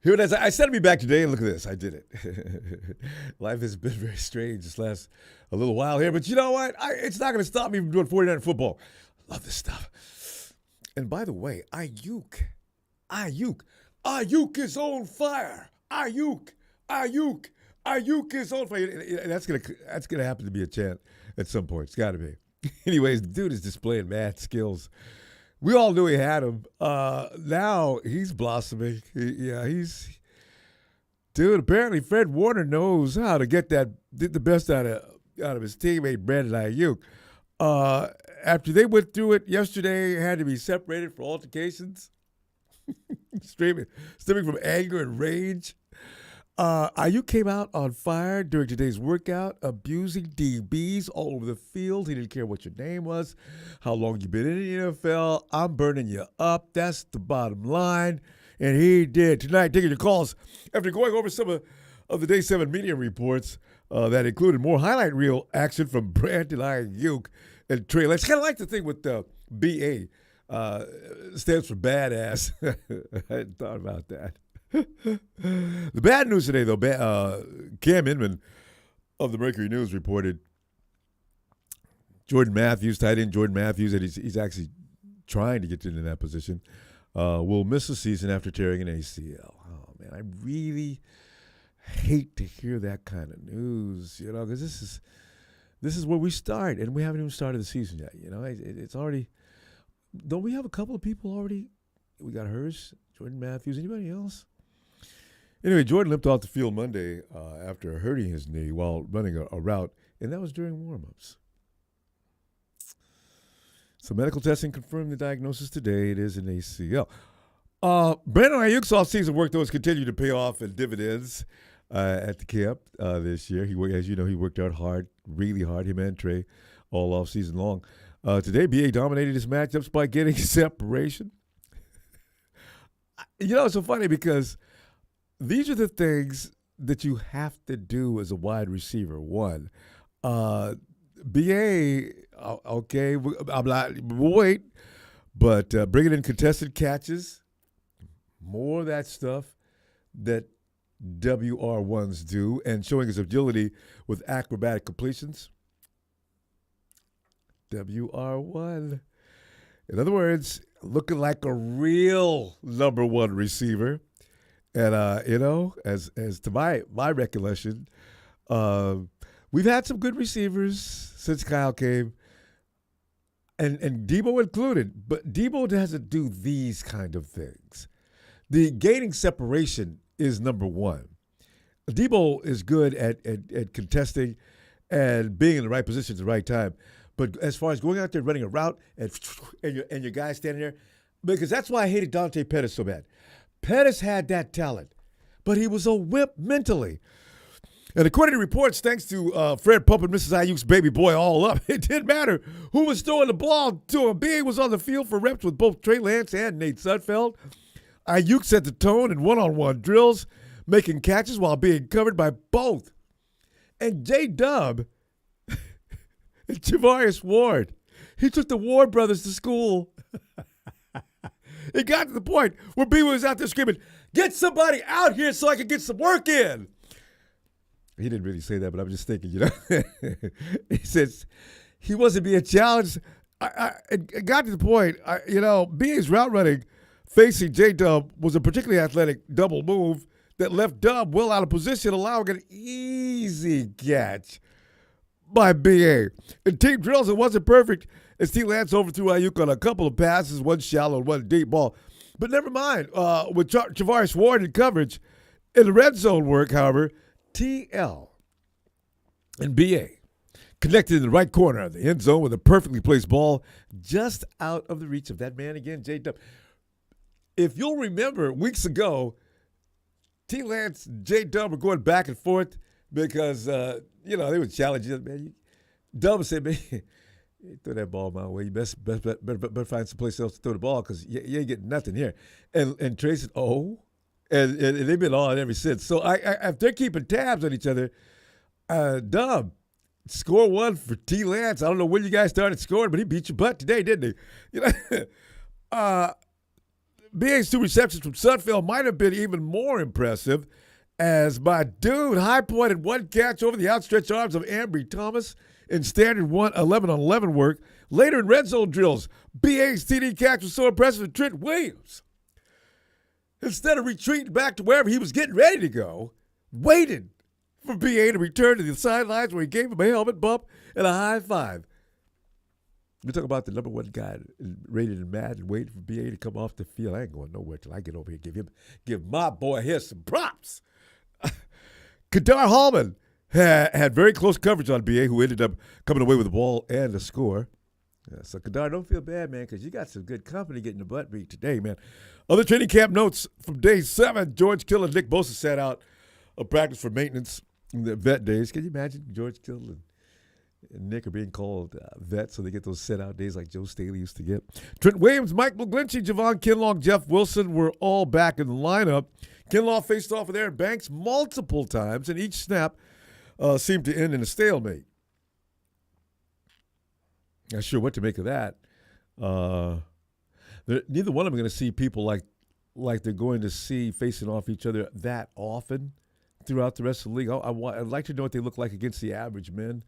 Here it is. I said to be back today, and look at this. I did it. Life has been very strange this last a little while here, but you know what? It's not going to stop me from doing 49er football. Love this stuff. And by the way, Aiyuk is on fire. Aiyuk is on fire. And that's gonna happen to be a chant at some point. It's got to be. Anyways, the dude is displaying mad skills. We all knew he had him. Now he's blossoming. Dude, apparently Fred Warner knows how to get the best out of his teammate, Brandon Aiyuk. After they went through it yesterday, had to be separated for altercations, stemming from anger and rage. Aiyuk came out on fire during today's workout, abusing DBs all over the field. He didn't care what your name was, how long you've been in the NFL. I'm burning you up. That's the bottom line. And he did. Tonight, taking your calls after going over some of the Day 7 media reports that included more highlight reel action from Brandon Aiyuk and Trey Lance. Kind of like the thing with BA. Stands for badass. I hadn't thought about that. The bad news today, though, Cam Inman of the Mercury News reported Jordan Matthews, tight end Jordan Matthews, that he's actually trying to get into that position, will miss the season after tearing an ACL. Oh, man, I really hate to hear that kind of news, because this is where we start, and we haven't even started the season yet. It's already – don't we have a couple of people already? We got Hurst, Jordan Matthews, anybody else? Anyway, Jordan limped off the field Monday after hurting his knee while running a route, and that was during warm-ups. So medical testing confirmed the diagnosis today. It is an ACL. Brandon Aiyuk's offseason work, though, has continued to pay off in dividends at the camp this year. As you know, he worked out hard, really hard, him and Trey, all offseason long. Today, BA dominated his matchups by getting separation. It's so funny because these are the things that you have to do as a wide receiver. One, BA, okay, I'm not, we'll wait, but bringing in contested catches, more of that stuff that WR1s do, and showing his agility with acrobatic completions. WR1. In other words, looking like a real number one receiver. And, as to my recollection, we've had some good receivers since Kyle came, and Debo included. But Debo doesn't do these kind of things. The gaining separation is number one. Debo is good at contesting and being in the right position at the right time. But as far as going out there running a route and your guy standing there, because that's why I hated Dante Pettis so bad. Pettis had that talent, but he was a whip mentally. And according to reports, thanks to Fred pumping Mrs. Aiyuk's baby boy all up, it didn't matter who was throwing the ball to him. BA was on the field for reps with both Trey Lance and Nate Sudfeld. Aiyuk set the tone in one-on-one drills, making catches while being covered by both. And J-Dub and Javarius Ward, he took the Ward brothers to school. It got to the point where B was out there screaming, "Get somebody out here so I can get some work in." He didn't really say that, but I'm just thinking, He says he wasn't being challenged. It got to the point, BA's route running facing J-Dub was a particularly athletic double move that left Dub well out of position, allowing an easy catch by BA. In team drills, it wasn't perfect as T. Lance overthrew Aiyuk on a couple of passes, one shallow and one deep ball. But never mind, with Javarius Ward in coverage, in the red zone work, however, TL and BA connected in the right corner of the end zone with a perfectly placed ball just out of the reach of that man again, J-Dub. If you'll remember, weeks ago, T. Lance and J-Dub were going back and forth because, they would challenge you. Man, Dub said, "Man, you throw that ball my way. You better find someplace else to throw the ball because you ain't getting nothing here." And Trey said, "Oh," and they've been on ever since. So if they're keeping tabs on each other, Dub, score one for T. Lance. I don't know when you guys started scoring, but he beat your butt today, didn't he? BA's 2 receptions from Sudfeld might have been even more impressive, as my dude high-pointed one catch over the outstretched arms of Ambry Thomas in standard 11-on-11 work. Later in red zone drills, BA's TD catch was so impressive that Trent Williams, instead of retreating back to wherever he was getting ready to go, waited for BA to return to the sidelines where he gave him a helmet bump and a high five. We talk about the number one guy rated in Madden waiting for BA to come off the field. I ain't going nowhere till I get over here and give my boy here some props. Kadar Hallman had very close coverage on BA, who ended up coming away with the ball and the score. Yeah, so, Kadar, don't feel bad, man, because you got some good company getting the butt beat today, man. Other training camp notes from day 7, George Kittle and Nick Bosa sat out of practice for maintenance in the vet days. Can you imagine George Kittle and Nick are being called vets, so they get those set-out days like Joe Staley used to get? Trent Williams, Mike McGlinchey, Javon Kinlaw, Jeff Wilson were all back in the lineup. Kinlaw faced off with Aaron Banks multiple times, and each snap seemed to end in a stalemate. Not sure what to make of that. Neither one of them are going to see people like they're going to see facing off each other that often throughout the rest of the league. I'd like to know what they look like against the average men.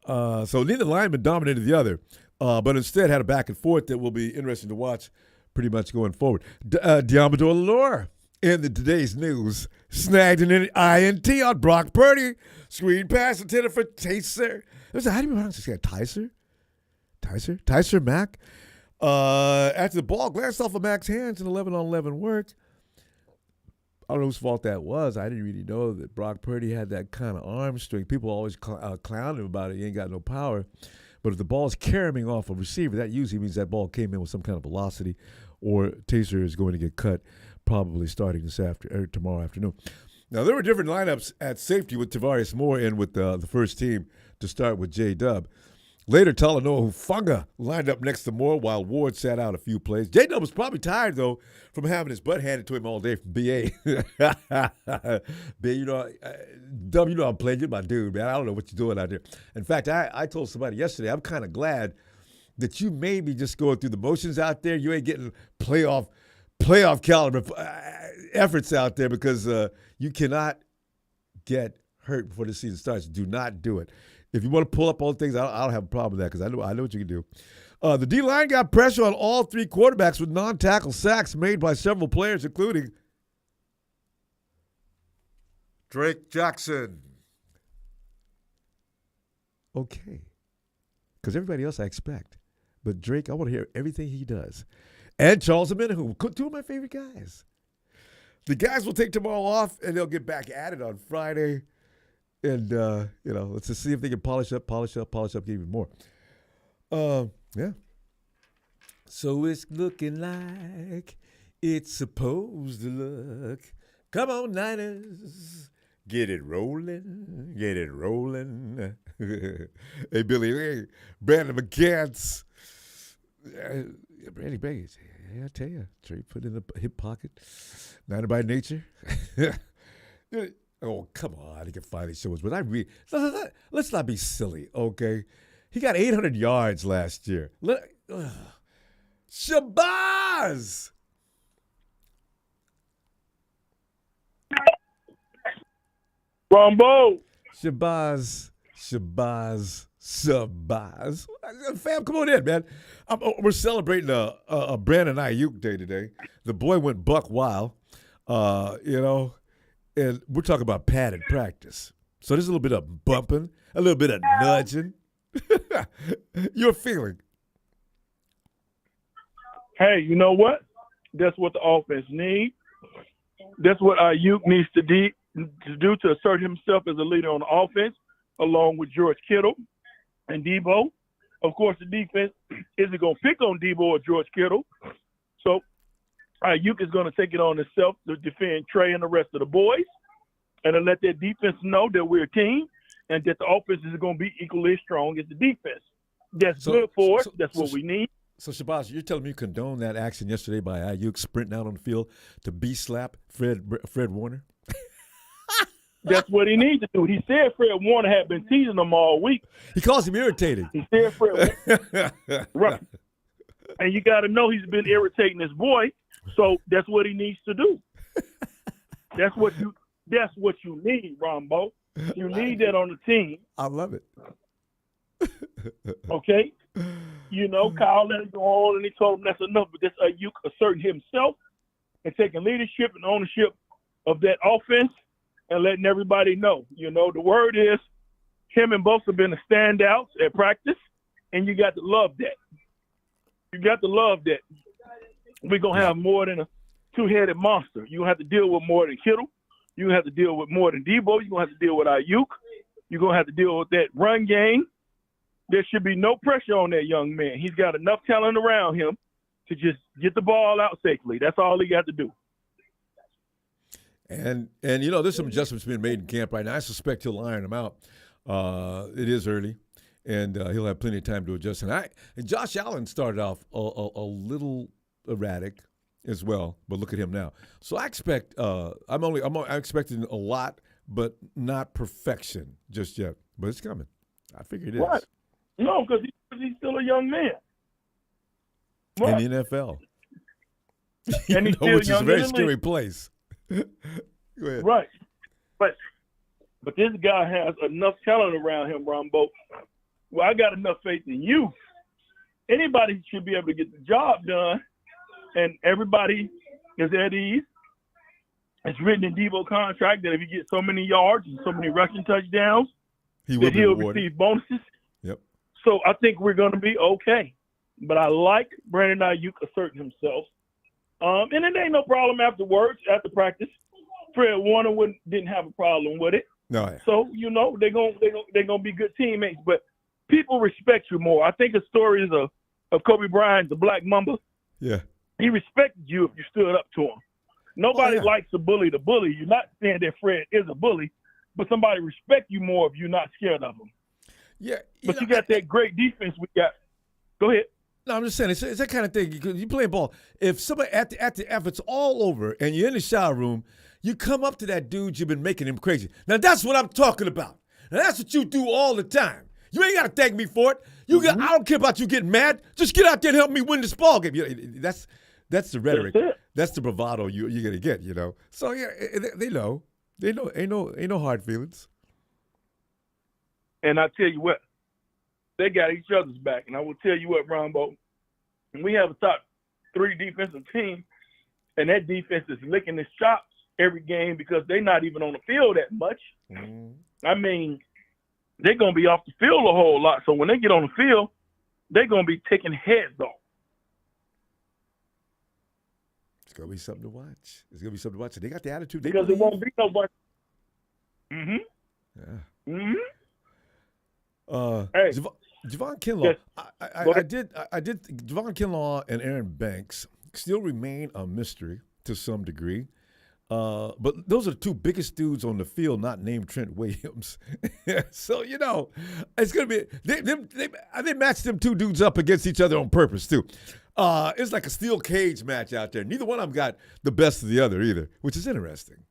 So neither lineman dominated the other, but instead had a back and forth that will be interesting to watch pretty much going forward. Diamador Lure in today's news snagged an INT on Brock Purdy. Screen pass intended for Tyser. How do you pronounce this guy? Tyser Mack. After the ball glanced off of Mack's hands in 11-on-11 work. I don't know whose fault that was. I didn't really know that Brock Purdy had that kind of arm strength. People always clown him about it. He ain't got no power. But if the ball's carrying off a receiver, that usually means that ball came in with some kind of velocity, or Tyser is going to get cut probably starting tomorrow afternoon. Now, there were different lineups at safety with Tavarius Moore and with the first team to start with J-Dub. Later, Talanoa Hufanga lined up next to Moore while Ward sat out a few plays. J-Dub was probably tired, though, from having his butt handed to him all day from B.A. Dub, I'm playing. You're my dude, man. I don't know what you're doing out there. In fact, I told somebody yesterday, I'm kind of glad that you may be just going through the motions out there. You ain't getting playoff caliber efforts out there, because you cannot get hurt before the season starts. Do not do it. If you want to pull up all the things, I don't have a problem with that, because I know what you can do. The D-line got pressure on all 3 quarterbacks with non-tackle sacks made by several players, including Drake Jackson. Okay. Because everybody else I expect. But Drake, I want to hear everything he does. And Charles Omenihu, 2 of my favorite guys. The guys will take tomorrow off, and they'll get back at it on Friday. And, let's just see if they can polish up even more. Yeah. So it's looking like it's supposed to look. Come on, Niners. Get it rolling. Hey, Billy, hey, Brandon McGants. Brandon Baggage. Yeah, I tell you. Trey put in the hip pocket. Niner by nature. Oh, come on. He can finally show us. But let's not be silly, okay? He got 800 yards last year. Shabazz! Ronbo! Shabazz. Fam, come on in, man. We're celebrating a Brandon Aiyuk day today. The boy went buck wild, and we're talking about padded practice. So there's a little bit of bumping, a little bit of nudging. Your feeling? Hey, you know what? That's what the offense needs. That's what Aiyuk needs to do to assert himself as a leader on the offense, along with George Kittle and Debo. Of course, the defense isn't going to pick on Debo or George Kittle. So Aiyuk is going to take it on himself to defend Trey and the rest of the boys, and to let that defense know that we're a team and that the offense is going to be equally as strong as the defense. That's good for us. That's what we need. So, Shabazz, you're telling me you condone that action yesterday by Aiyuk sprinting out on the field to slap Fred Warner? That's what he needs to do. He said Fred Warner had been teasing him all week. He calls him irritating. He said Fred Warner. Right. And you got to know he's been irritating his boy, so that's what he needs to do. That's what you need, Ronbo. You need that on the team. I love it. Okay? You know, Kyle let it go on, and he told him that's enough. But this Aiyuk asserting himself and taking leadership and ownership of that offense and letting everybody know. You know, the word is him and both have been the standouts at practice, and you got to love that. You got to love that. We're going to have more than a two-headed monster. You're going to have to deal with more than Kittle. You're going to have to deal with more than Debo. You're going to have to deal with Aiyuk. You're going to have to deal with that run game. There should be no pressure on that young man. He's got enough talent around him to just get the ball out safely. That's all he got to do. And you know, there's some adjustments being made in camp right now. I suspect he'll iron them out. It is early, and he'll have plenty of time to adjust. And Josh Allen started off a little erratic as well, but look at him now. So I expect I'm expecting a lot, but not perfection just yet. But it's coming. I figure it is. Right. No, because he's still a young man. Right. In the NFL. And he's still which is a very in the scary league. place. Go ahead. Right. But this guy has enough talent around him, Ronbo. Well, I got enough faith in you. Anybody should be able to get the job done, and everybody is at ease. It's written in Debo's contract that if he gets so many yards and so many rushing touchdowns, He'll receive bonuses. Yep. So I think we're going to be okay. But I like Brandon Aiyuk asserting himself. And it ain't no problem afterwards, after practice. Fred Warner didn't have a problem with it. No. Yeah. So, you know, they're gonna be good teammates. But people respect you more. I think the story is of Kobe Bryant, the Black Mamba. Yeah. He respected you if you stood up to him. Nobody likes a bully to bully. You're not saying that Fred is a bully, but somebody respect you more if you're not scared of him. Yeah. But you got that great defense we got. Go ahead. No, I'm just saying it's that kind of thing. You play ball. If somebody if it's all over and you're in the shower room, you come up to that dude you've been making him crazy. Now that's what I'm talking about. Now that's what you do all the time. You ain't got to thank me for it. I don't care about you getting mad. Just get out there and help me win this ball game. That's the rhetoric. That's the bravado you're gonna get. You know. So yeah, they know. Ain't no hard feelings. And I tell you what, they got each other's back. And I will tell you what, Ronbo, we have a top 3 defensive team, and that defense is licking its chops every game because they're not even on the field that much. Mm-hmm. I mean, they're going to be off the field a whole lot. So when they get on the field, they're going to be taking heads off. It's going to be something to watch. It's going to be something to watch. They got the attitude. Because it won't be nobody. Mm-hmm. Yeah. Mm-hmm. Hey, Javon Kinlaw. Yes. I did. Javon Kinlaw and Aaron Banks still remain a mystery to some degree, but those are the 2 biggest dudes on the field, not named Trent Williams. So you know, it's gonna be they matched them 2 dudes up against each other on purpose too. It's like a steel cage match out there. Neither one of them got the best of the other either, which is interesting.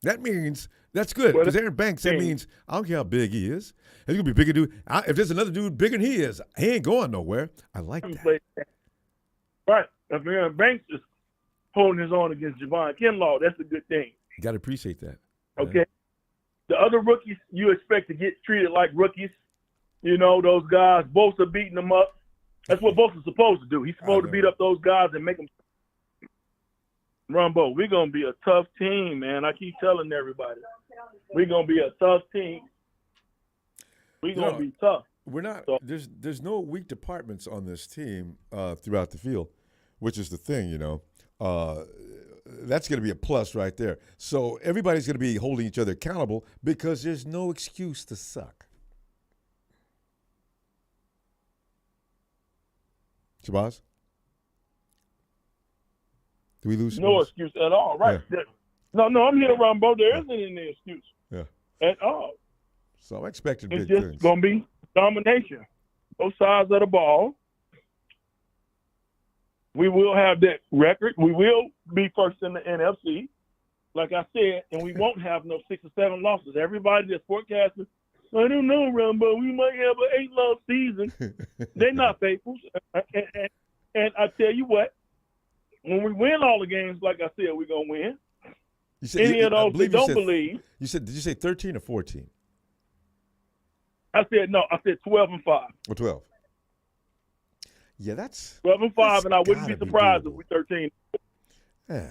That means that's good because Aaron Banks. That means I don't care how big he is. He's gonna be bigger dude. If there's another dude bigger than he is, he ain't going nowhere. I like that. Right. If Aaron Banks is holding his own against Javon Kinlaw, that's a good thing. You got to appreciate that. Okay. Right? The other rookies you expect to get treated like rookies. You know, those guys, Bosa beating them up. That's what Bosa's supposed to do. He's supposed to beat up those guys and make them. Ronbo, we're going to be a tough team, man. I keep telling everybody. We're going to be a tough team. We're going to be tough. We're not. So, there's no weak departments on this team throughout the field, which is the thing, you know. That's going to be a plus right there. So everybody's going to be holding each other accountable because there's no excuse to suck. Shabazz? Did we lose? No excuse at all, right? Yeah. No, I'm here, Ronbo. There isn't any excuse at all. So I'm expecting big things. It's just going to be domination. Both sides of the ball. We will have that record. We will be first in the NFC, like I said, and we won't have no 6 or 7 losses. Everybody that's forecasting, I don't know, Ronbo, we might have an 8-loss season. They're not faithful. And I tell you what, when we win all the games, like I said, we're going to win. You said, Any of those that don't believe. You said, did you say 13 or 14? I said 12-5. Or 12. Yeah, that's 12-5, and I wouldn't be surprised if we 13. Yeah.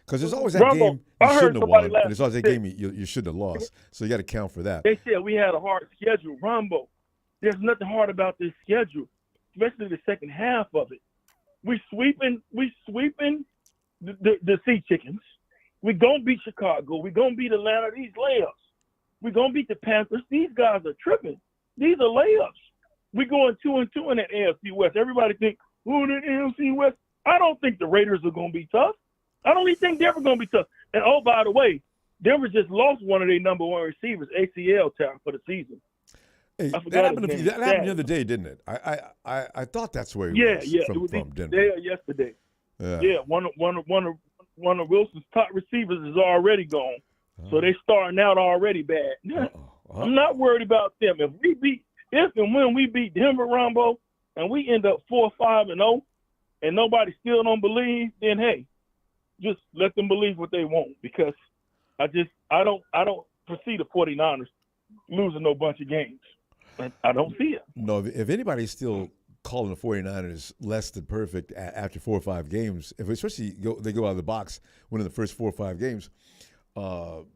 Because there's always that game you shouldn't have won, and there's always that game you shouldn't have lost. So you got to count for that. They said we had a hard schedule. Ronbo, there's nothing hard about this schedule, especially the second half of it. We sweeping the Sea Chickens. We gonna beat Chicago. We gonna beat Atlanta. These layups. We gonna beat the Panthers. These guys are tripping. These are layups. We going 2-2 in that AFC West. Everybody think, oh, the AFC West. I don't think the Raiders are gonna be tough. I don't even think Denver gonna be tough. And oh, by the way, Denver just lost one of their number one receivers, ACL tear for the season. Hey, that happened the other day, didn't it? I thought that's where he was from Denver. Yeah, yesterday. Yeah, one of Wilson's top receivers is already gone. So they starting out already bad. I'm not worried about them. If and when we beat Denver, Ronbo, and we end up 4-5-0, and nobody still don't believe, then hey, just let them believe what they want, because I don't foresee the 49ers losing no bunch of games. I don't see it. No, if anybody's still calling the 49ers less than perfect after 4 or 5 games, if especially they go out of the box winning the first 4 or 5 games,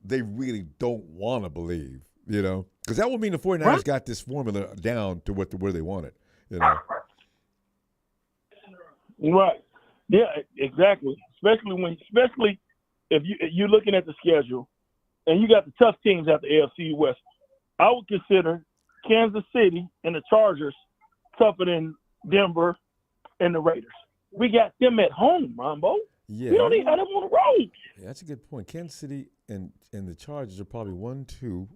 they really don't want to believe, because that would mean the 49ers got this formula down to where they want it, Right. Yeah, exactly. Especially if you're looking at the schedule and you got the tough teams at the AFC West. I would consider Kansas City and the Chargers tougher than Denver and the Raiders. We got them at home, Ronbo. Yeah. We don't even have them on the road. Yeah, that's a good point. Kansas City and the Chargers are probably 1-2.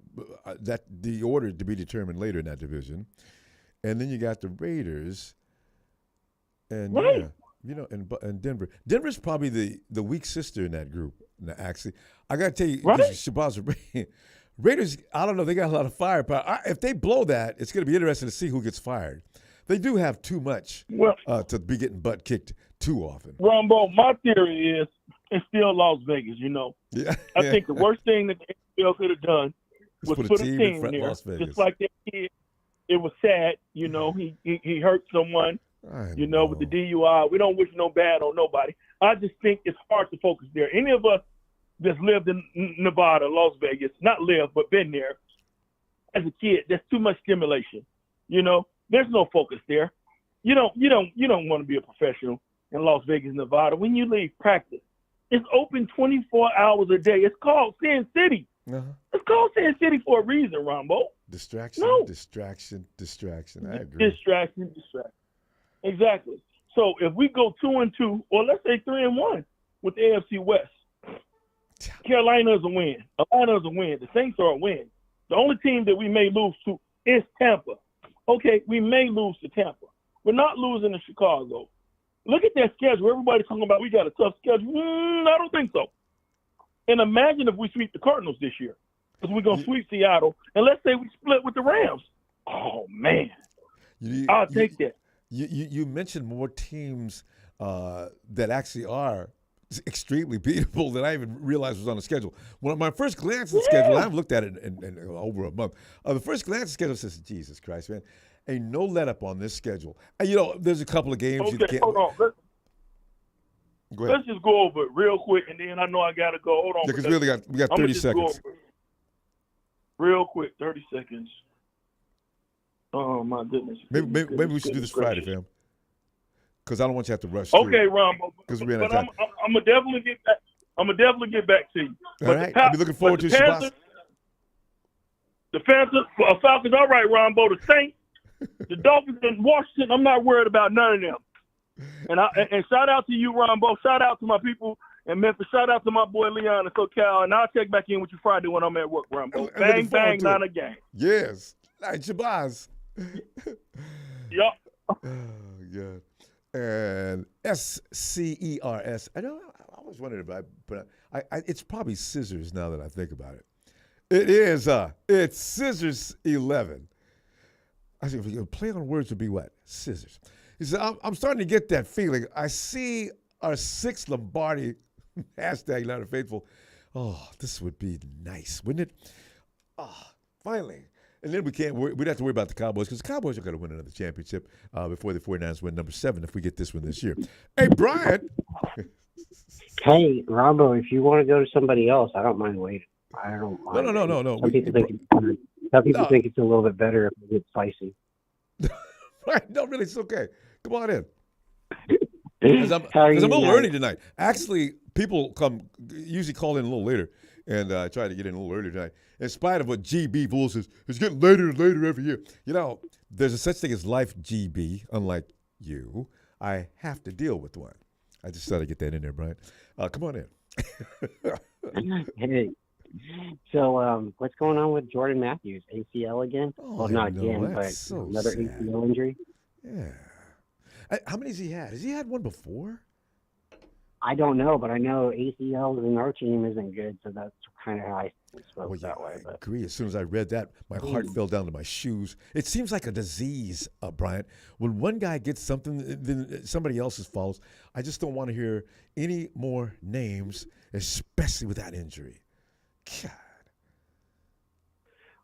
That the order to be determined later in that division. And then you got the Raiders. And and Denver. Denver's probably the weak sister in that group. Actually, I got to tell you, Shabazz, Raiders, I don't know, they got a lot of firepower. If they blow that, it's going to be interesting to see who gets fired. They do have too much to be getting butt kicked too often. Ronbo, my theory is it's still Las Vegas, Yeah. I think the worst thing that the NFL could have done was put a team there. Just like that kid, it was sad, he hurt someone, with the DUI. We don't wish no bad on nobody. I just think it's hard to focus there. Any of us that's lived in Nevada, Las Vegas, not lived, but been there as a kid, there's too much stimulation. There's no focus there. You don't want to be a professional in Las Vegas, Nevada. When you leave practice, it's open 24 hours a day. It's called Sin City. Uh-huh. It's called Sin City for a reason, Ronbo. Distraction. I agree. Distraction. Exactly. So if we go 2-2, or let's say 3-1 with the AFC West, Carolina's a win. Atlanta's a win. The Saints are a win. The only team that we may lose to is Tampa. Okay, we may lose to Tampa. We're not losing to Chicago. Look at that schedule. Everybody's talking about we got a tough schedule. I don't think so. And imagine if we sweep the Cardinals this year, because we're going to sweep Seattle. And let's say we split with the Rams. Oh, man. I'll take that. You mentioned more teams that actually are extremely beatable than I even realized was on the schedule. When my first glance at the schedule, I haven't looked at it in over a month. The first glance at the schedule says, Jesus Christ, man, ain't no let up on this schedule. And, there's a couple of games you can't. Hold on. Let's just go over it real quick, and then I know I got to go. Hold on. Yeah, because we got 30 seconds. Real quick, 30 seconds. Oh, my goodness. Maybe we should do this Friday, fam. Because I don't want you to have to rush. Okay, Ronbo. Because we're out of time. I'm gonna definitely get back. I'm gonna definitely get back to you. All right. I'll be looking forward to it. The Panthers, Falcons. All right, Ronbo. The Saints, the Dolphins, and Washington. I'm not worried about none of them. And shout out to you, Ronbo. Shout out to my people in Memphis. Shout out to my boy Leon in SoCal. And I'll check back in with you Friday when I'm at work, Ronbo. Bang, bang, not a game. Yes. All right, Shabazz. Yup. Oh, God. And SCERS. I always wondered about it, but it's probably scissors now that I think about it. It is. It's Scissors 11. I think play on words would be what? Scissors. He said, I'm starting to get that feeling. I see our sixth Lombardi, hashtag not a faithful. Oh, this would be nice, wouldn't it? Oh, finally. And then we'd have to worry about the Cowboys because the Cowboys are going to win another championship before the 49ers win number 7 if we get this one this year. Hey, Brian. Hey, Ronbo, if you want to go to somebody else, I don't mind waiting. I don't mind. No. Some people think it's a little bit better if it gets spicy. Right? No, really, it's okay. Come on in. Because I'm a little early tonight. Actually, people usually call in a little later, and I try to get in a little earlier tonight. In spite of what GB Bull says, it's getting later and later every year. You know, there's a such thing as life, GB, unlike you. I have to deal with one. I just thought I'd get that in there, Brian. Come on in. Hey. So what's going on with Jordan Matthews? ACL again? Oh, well, not again, but so another sad. ACL injury? Yeah. How many has he had? Has he had one before? I don't know, but I know ACLs in our team isn't good, so that's kind of how I spoke that way. I agree. As soon as I read that, my heart fell down to my shoes. It seems like a disease, Bryant. When one guy gets something, then somebody else's follows. I just don't want to hear any more names, especially with that injury. God.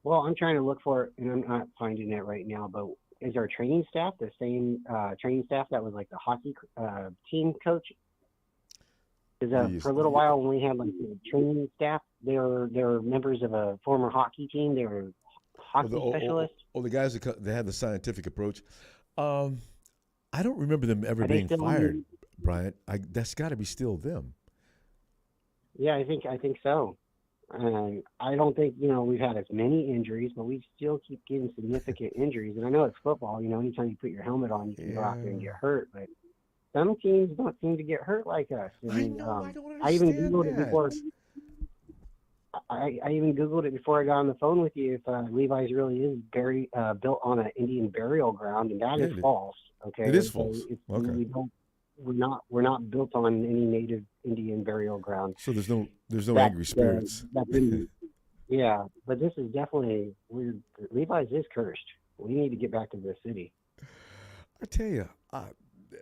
Well, I'm trying to look for it, and I'm not finding it right now, but is our training staff the same training staff that was like the hockey team coach? Because for a little while when we had like the training staff, they were members of a former hockey team. They were hockey specialists. The guys that had the scientific approach. I don't remember them ever being fired, Bryant. That's got to be still them. Yeah, I think so. I don't think, we've had as many injuries, but we still keep getting significant injuries. And I know it's football, anytime you put your helmet on, you can go out there and get hurt. But some teams don't seem to get hurt like us. I know, I don't understand I even Googled that. it before. I even Googled it before I got on the phone with you if Levi's really is built on an Indian burial ground, and that is false. Okay, it is false. Okay, we're not built on any native Indian burial ground. So there's no angry spirits. Yeah, but this is definitely weird. Levi's is cursed. We need to get back to the city. I tell you,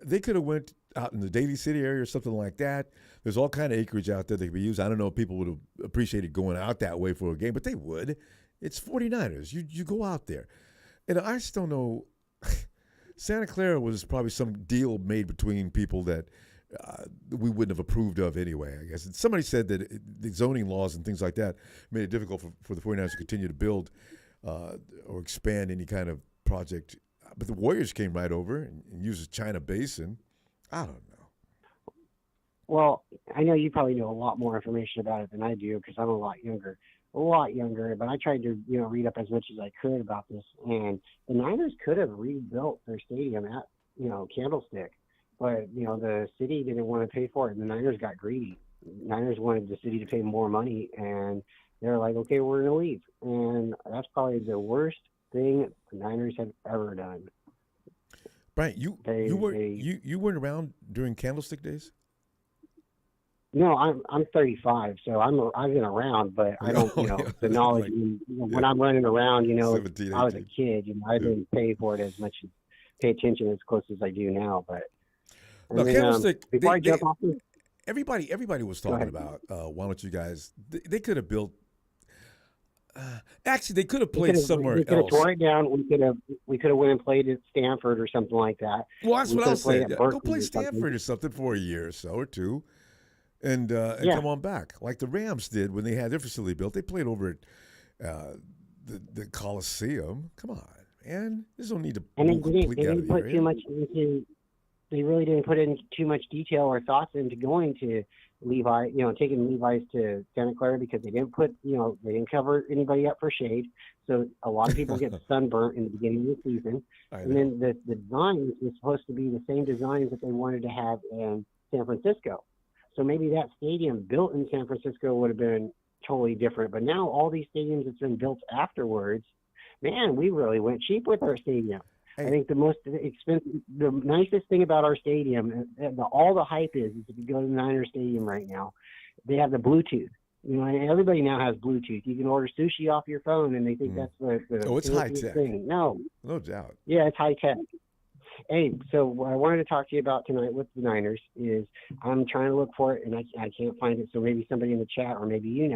they could have went out in the Daly City area or something like that. There's all kind of acreage out there that could be used. I don't know if people would have appreciated going out that way for a game, but they would. It's 49ers. You go out there. And I just don't know. Santa Clara was probably some deal made between people that we wouldn't have approved of anyway, I guess. And somebody said that the zoning laws and things like that made it difficult for the 49ers to continue to build or expand any kind of project. But the Warriors came right over and used the China Basin. I don't know. Well, I know you probably know a lot more information about it than I do because I'm a lot younger. But I tried to, read up as much as I could about this. And the Niners could have rebuilt their stadium at, Candlestick. But, the city didn't want to pay for it, and the Niners got greedy. Niners wanted the city to pay more money, and they're like, okay, we're going to leave. And that's probably the worst thing the Niners have ever done. Brian, you weren't around during Candlestick days? No, I'm 35, so I've been around, but I don't, the knowledge. When I'm running around, 17, I was a kid, I didn't pay for it as much, pay attention as close as I do now. But no, Candlestick. Before I jump off, everybody was talking about why don't you guys? They could have built. Actually, they could have played somewhere else. We could have tore it down. We could have went and played at Stanford or something like that. Well, that's what I was saying. Go play Stanford or something for a year or so or two. And come on back, like the Rams did when they had their facility built. They played over at the Coliseum. Come on, man. There's no need to completely out of the area. They really didn't put in too much detail or thoughts into going to Levi, taking Levi's to Santa Clara because they didn't put, they didn't cover anybody up for shade. So a lot of people get sunburnt in the beginning of the season. And then the designs was supposed to be the same designs that they wanted to have in San Francisco. So maybe that stadium built in San Francisco would have been totally different. But now all these stadiums that's been built afterwards, man, we really went cheap with our stadium. Hey. I think the most expensive, the nicest thing about our stadium, all the hype is if you go to the Niners Stadium right now, they have the Bluetooth. And everybody now has Bluetooth. You can order sushi off your phone, and they think that's the it's high tech thing. No doubt. Yeah, it's high tech. Hey, so what I wanted to talk to you about tonight with the Niners is I'm trying to look for it, and I can't find it. So maybe somebody in the chat, or maybe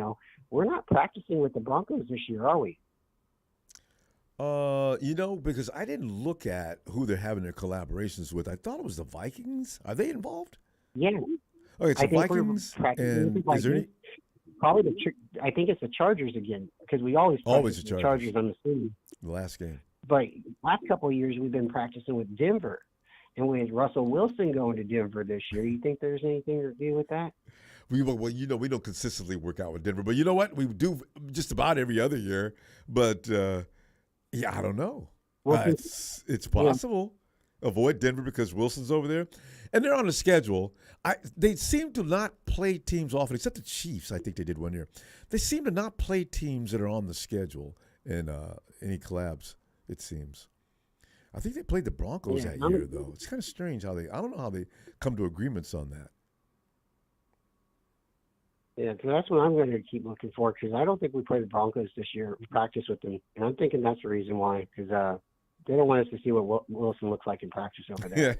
we're not practicing with the Broncos this year, are we? Because I didn't look at who they're having their collaborations with. I thought it was the Vikings. Are they involved? Yeah, Okay, so I think Vikings. we're practicing with the And is there Vikings. any? Probably I think it's the Chargers again, because we always Always practice the with the Chargers. Chargers. I'm assuming. The last game. But last couple of years we've been practicing with Denver, and with Russell Wilson going to Denver this year, you think there's anything to do with that? We don't consistently work out with Denver, but you know what? We do just about every other year. But I don't know. Well, It's possible. Avoid Denver because Wilson's over there, and they're on the schedule. They seem to not play teams often, except the Chiefs. I think they did one year. They seem to not play teams that are on the schedule in any collabs. It seems. I think they played the Broncos that year, though. It's kind of strange how I don't know how they come to agreements on that. Yeah, so that's what I'm going to keep looking for, because I don't think we play the Broncos this year, practice with them. And I'm thinking that's the reason why, because they don't want us to see what Wilson looks like in practice over there. Yeah.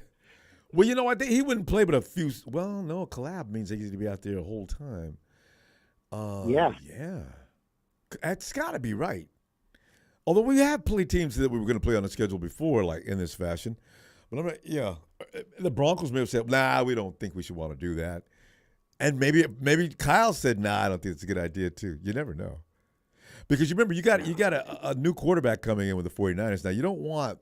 Well, I think he wouldn't play but a few. Well, no, a collab means they need to be out there the whole time. Yeah. That's got to be right. Although we have played teams that we were going to play on the schedule before, like in this fashion. But the Broncos may have said, "Nah, we don't think we should want to do that." And maybe Kyle said, "Nah, I don't think it's a good idea too." You never know. Because you remember, you got a new quarterback coming in with the 49ers. Now, you don't want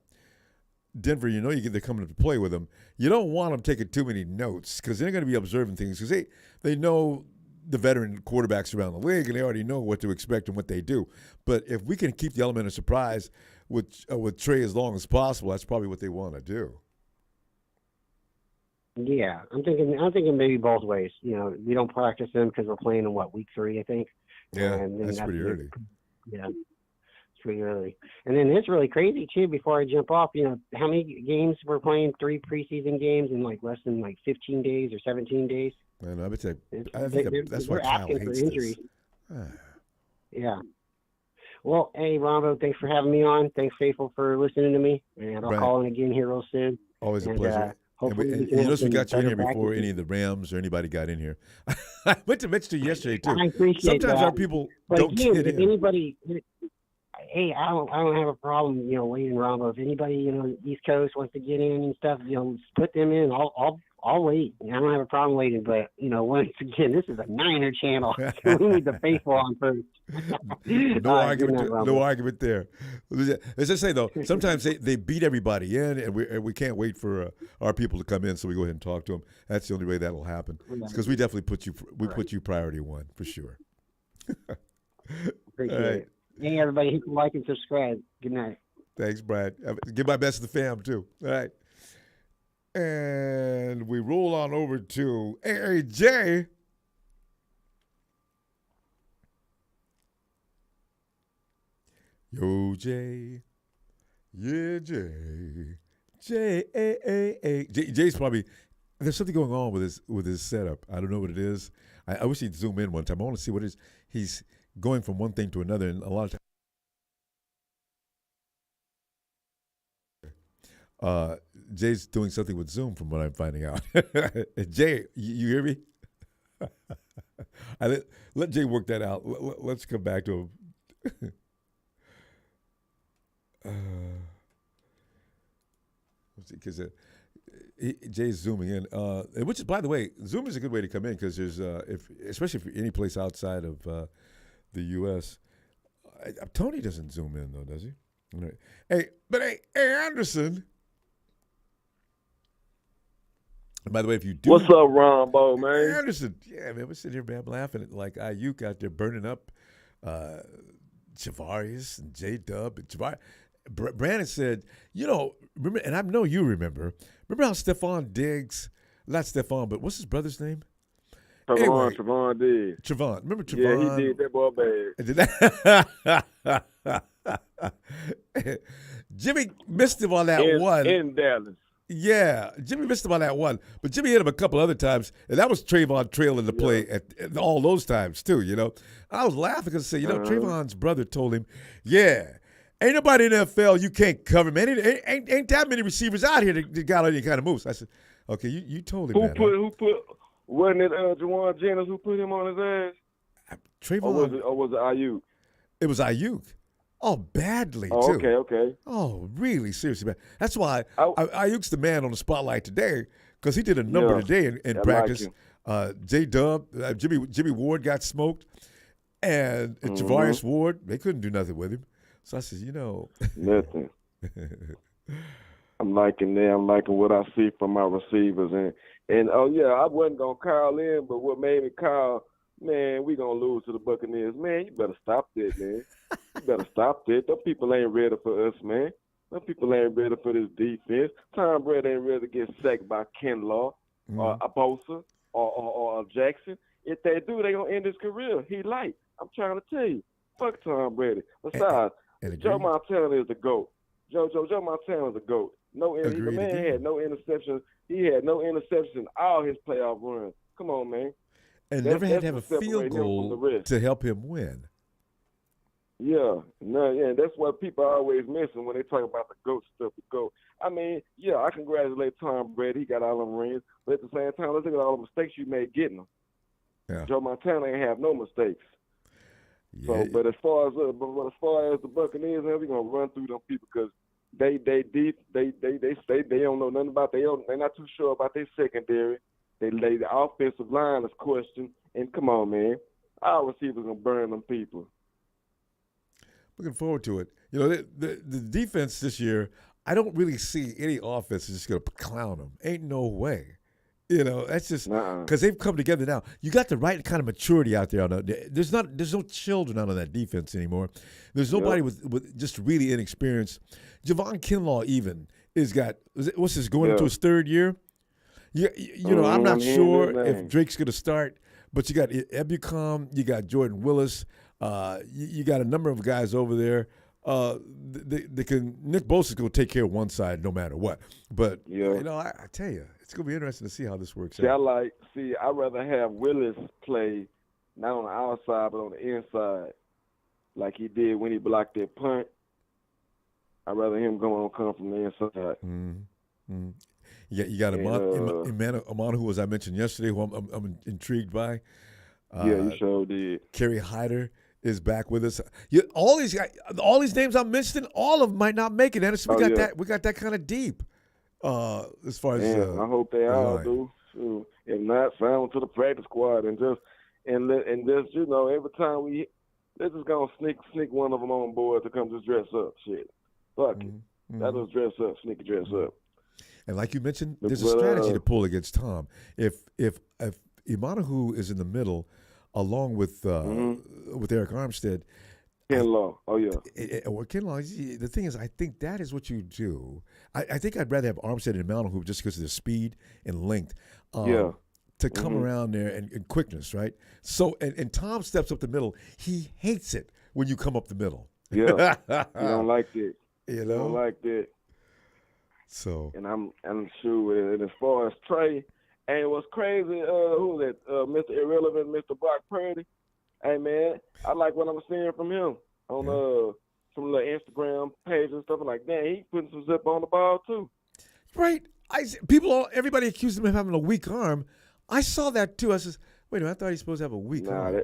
Denver, they're coming to play with them. You don't want them taking too many notes, because they're going to be observing things, because they know the veteran quarterbacks around the league, and they already know what to expect and what they do. But if we can keep the element of surprise with Trey as long as possible, that's probably what they want to do. Yeah, I'm thinking maybe both ways. We don't practice them because we're playing in week 3, I think. Yeah, and that's pretty early. Yeah, it's pretty early. And then it's really crazy too. Before I jump off, how many games we're playing? 3 preseason games in less than 15 days or 17 days. Man, I think that's why Kyle hates this. Yeah. Well, hey, Ronbo, thanks for having me on. Thanks, Faithful, for listening to me. And I'll call in again here real soon. Always a pleasure. And you notice we got you in here before any of the Rams or anybody got in here. I went to mention you yesterday, too. I appreciate Sometimes that. our people but don't again, get if in. anybody, hey, I don't have a problem, waiting around. But if anybody, East Coast wants to get in and stuff, put them in. I'll wait. I don't have a problem waiting. But once again, this is a Niner channel. So we need the faithful on first. No argument there. As I say, though, sometimes they beat everybody in, and we can't wait for our people to come in, so we go ahead and talk to them. That's the only way that will happen. Because we definitely put you priority one for sure. Appreciate it. Hey, everybody, hit the like and subscribe. Good night. Thanks, Brad. Give my best to the fam, too. All right. And we roll on over to Jay. Yo, Jay. Yeah, Jay. Jay's probably, there's something going on with his setup. I don't know what it is. I wish he'd zoom in one time. I want to see what it is. He's going from one thing to another, and a lot of times. Jay's doing something with Zoom from what I'm finding out. Jay, you hear me? Let Jay work that out. Let's come back to him. Because Jay's zooming in, which is, by the way, Zoom is a good way to come in, because there's, especially if you're any place outside of the U.S. Tony doesn't zoom in though, does he? Right. Hey, Anderson. And by the way, if you do, what's up, Ronbo, man? Anderson, yeah, man, we're sitting here, man, laughing at like Aiyuk out there burning up Javarius and J-Dub and Javari. Brandon said, remember, and I know you remember how Stephon Diggs, not Stephon, but what's his brother's name? Trevon Diggs. Trevon. Remember Trevon? Yeah, he did that boy bad. Jimmy missed him on that one. In Dallas. Yeah, Jimmy missed him on that one, but Jimmy hit him a couple other times, and that was Trayvon trailing the play at all those times too. I was laughing because I said, Trayvon's brother told him, yeah, ain't nobody in the NFL you can't cover, man. Ain't that many receivers out here that got any kind of moves. I said, okay, you told him that. Who put? Wasn't it Juwan Jennings who put him on his ass? Trayvon. Or was it Aiyuk? It was Aiyuk. Oh, badly, too. Okay. Oh, really? Seriously, man. That's why Ayuk's the man on the spotlight today because he did a number today in practice. J-Dub, Jimmy Ward got smoked, and Javarius Ward, they couldn't do nothing with him. So I said, Nothing. I'm liking that. I'm liking what I see from my receivers. And I wasn't going to call in, but what made me call, man, we going to lose to the Buccaneers. Man, you better stop that, man. You better stop that. Those people ain't ready for us, man. Those people ain't ready for this defense. Tom Brady ain't ready to get sacked by Kinlaw or Bosa or Jackson. If they do, they going to end his career. He light. I'm trying to tell you. Fuck Tom Brady. Besides, Joe Montana is the GOAT. Joe Montana is the GOAT. The man had no interceptions. He had no interceptions in all his playoff runs. Come on, man. And never had to have a field goal to help him win. Yeah, that's what people are always missing when they talk about the GOAT stuff. The GOAT. I mean, I congratulate Tom Brady. He got all them rings. But at the same time, let's look at all the mistakes you made getting them. Yeah. Joe Montana ain't have no mistakes. Yeah. So, but as far as the Buccaneers, we're gonna run through them people because they don't know nothing about they're not too sure about their secondary. The offensive line is questioned, and come on, man, our receivers gonna burn them people. Looking forward to it. The defense this year, I don't really see any offense that's just gonna clown them. Ain't no way. That's just because they've come together now. You got the right kind of maturity out there. There's no children out on that defense anymore. There's nobody with just really inexperienced. Javon Kinlaw even going into his third year. I'm not sure if Drake's going to start, but you got Ebucom, you got Jordan Willis, you got a number of guys over there. Nick Bosa's going to take care of one side no matter what. But I tell you, it's going to be interesting to see how this works out. I'd rather have Willis play not on the outside but on the inside, like he did when he blocked that punt. I'd rather him come from the inside. Mm-hmm. Yeah, you got Amanu, as I mentioned yesterday, who I'm intrigued by. You sure did. Kerry Hyder is back with us. All these names I'm mentioning, all of them might not make it. Anderson, we got that kind of deep. As far as I hope they all do. Shoot. If not, sign them to the practice squad and just every time they're just gonna sneak one of them on board to come just dress up. Shit, fuck it. Let us dress up, sneak a dress up. And like you mentioned, there's a strategy to pull against Tom. If Imanahu is in the middle, along with Eric Armstead, Kinlaw, Kinlaw. The thing is, I think that is what you do. I think I'd rather have Armstead and Imanahu just because of their speed and length. To come around there and quickness, right? So and Tom steps up the middle. He hates it when you come up the middle. Yeah, you don't like it. You don't like that. So and I'm sure. And as far as Trey, and what's crazy, who was that? Mr. Irrelevant, Mr. Brock Purdy. Hey man, I like what I'm seeing from him on some little Instagram page and stuff like that. He putting some zip on the ball too. Right. Everybody accused him of having a weak arm. I saw that too. I said, wait a minute, I thought he was supposed to have a weak arm.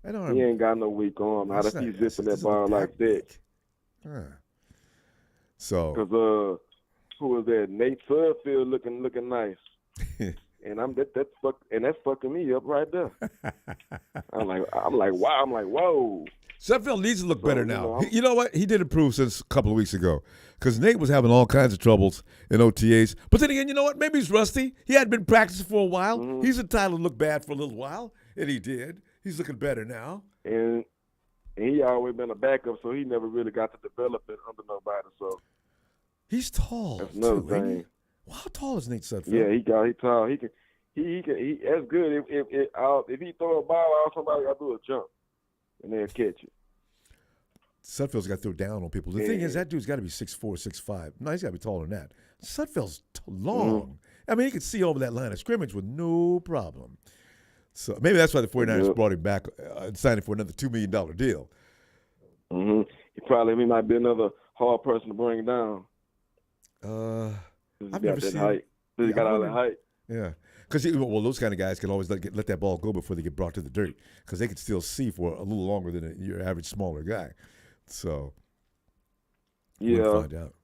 That arm. He ain't got no weak arm. How does he zipping that ball like that? So. Because who was that? Nate Sudfeld looking nice. And that's fucking me up right there. I'm like, wow. I'm like, whoa. Sudfeld needs to look better now. You know what? He did improve since a couple of weeks ago because Nate was having all kinds of troubles in OTAs. But then again, you know what? Maybe he's rusty. He hadn't been practicing for a while. Mm-hmm. He's entitled to look bad for a little while, and he did. He's looking better now. And he always been a backup, so he never really got to develop it under nobody. So he's tall. That's another thing. Well, how tall is Nate Sudfeld? Yeah, he tall. He can. That's good. If he throw a ball out, somebody got to do a jump, and they'll catch it. Sudfeld's got to throw down on people. The thing is, that dude's got to be 6'4", 6'5". No, he's got to be taller than that. Sudfeld's long. Mm-hmm. I mean, he could see over that line of scrimmage with no problem. So maybe that's why the 49ers brought him back and signed him for another $2 million deal. Mm-hmm. He might be another hard person to bring down. I've never seen height. He got all that height. Yeah, because those kind of guys can always let that ball go before they get brought to the dirt, because they can still see for a little longer than your average smaller guy. So we'll find out.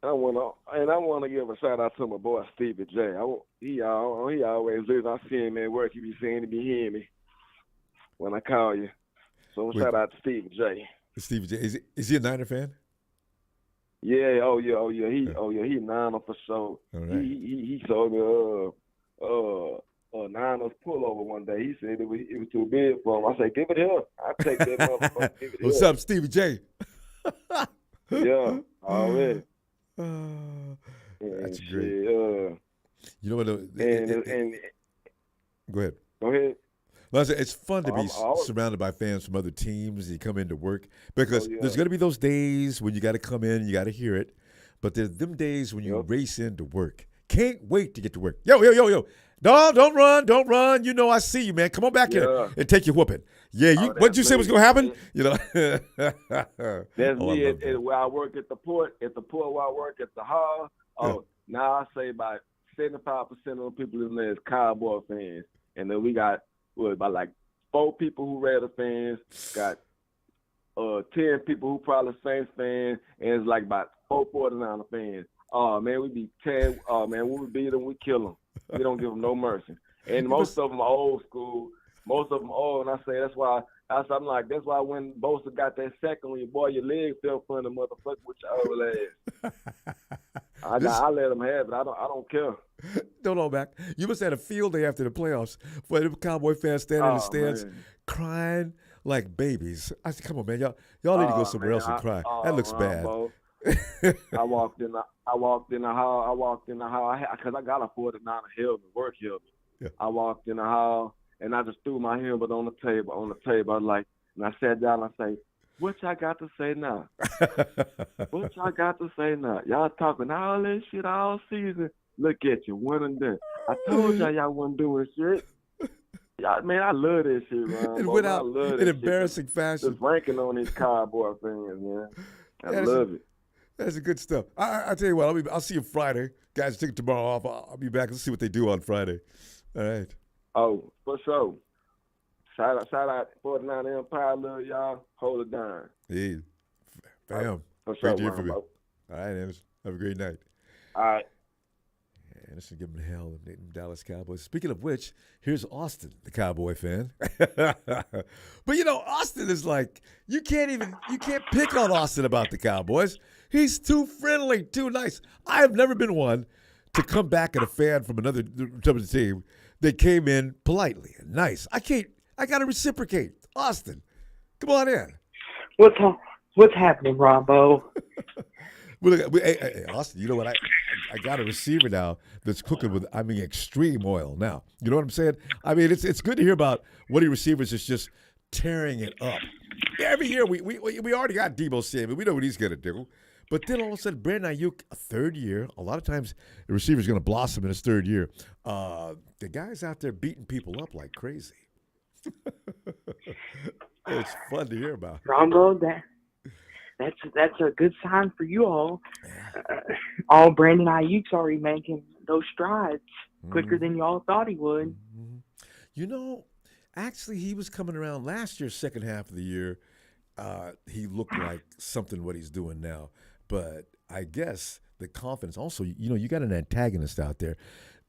I want to give a shout out to my boy Stevie J. He always listen. I see him at work. He be saying he be hearing me when I call you. So shout out to Stevie J. Stevie J. Is he a Niner fan? Yeah. Oh yeah. He Niner for sure. All right. He sold me a Niners pullover one day. He said it was too big for him. I said, give it here. I take that motherfucker. Give it What's here. up, Stevie J? Yeah, already. That's great. You know what? Go ahead. Go ahead. Well, it's fun to be surrounded by fans from other teams. You come into work because there's going to be those days when you got to come in and you got to hear it. But there's them days when you race into work. Can't wait to get to work. Yo. No, don't run. You know I see you, man. Come on back here and take your whooping. Yeah, what'd you say was going to happen? You know. That's me where I work at the port. At the port where I work at the hall. Now I say about 75% of the people in there is Cowboy fans. And then we got about like 4 people who Raider fans, got 10 people who probably Saints fans, and it's like about 4 49er fans. Oh man, we be 10. Oh man, when we beat them, we kill them. We don't give them no mercy. And most of them are old school. Most of them old, and I say that's why when Bosa got that second, when your leg fell funny, motherfucker, with your old ass. I let them have it. I don't care. Don't hold back. You must have had a field day after the playoffs for the Cowboy fans standing in the stands crying like babies. I said, come on, man, y'all need to go somewhere else and cry. That looks bad. I walked in the hall because I got a 49er helmet, work helmet. Yeah. I walked in the hall and I just threw my helmet on the table. I was like, and I sat down and I say, what y'all got to say now? What y'all got to say now? Y'all talking all that shit all season. Look at you, one and done. I told y'all wasn't doing shit. Man, I love that shit, man. It went out in embarrassing fashion. Just ranking on these Cowboy fans, man. I love it. That's good stuff. I tell you what, I'll see you Friday. Guys, take tomorrow off. I'll be back. Let's see what they do on Friday. All right. Oh, for sure. Shout out 49 Empire, love y'all. Hold it down. Hey, fam. For great sure, to hear from you. Ronbo. All right, Anderson. Have a great night. All right. Anderson, give them hell, them Dallas Cowboys. Speaking of which, here's Austin, the Cowboy fan. But Austin is like, you can't pick on Austin about the Cowboys. He's too friendly, too nice. I have never been one to come back at a fan from another team that came in politely and nice. I got to reciprocate. Austin, come on in. What's happening, Ronbo? Hey, Austin, you know what? I got a receiver now that's cooking with, extreme oil now. You know what I'm saying? It's good to hear about one of your receivers is just tearing it up. Every year, we already got Debo Samuel. We know what he's going to do. But then all of a sudden, Brandon Aiyuk, a third year. A lot of times, the receiver's going to blossom in his third year. The guy's out there beating people up like crazy. It's fun to hear about. Ronbo, that's a good sign for you all. All Brandon Aiyuk's already making those strides quicker than y'all thought he would. Actually, he was coming around last year, second half of the year. He looked like something what he's doing now. But I guess the confidence also, you got an antagonist out there.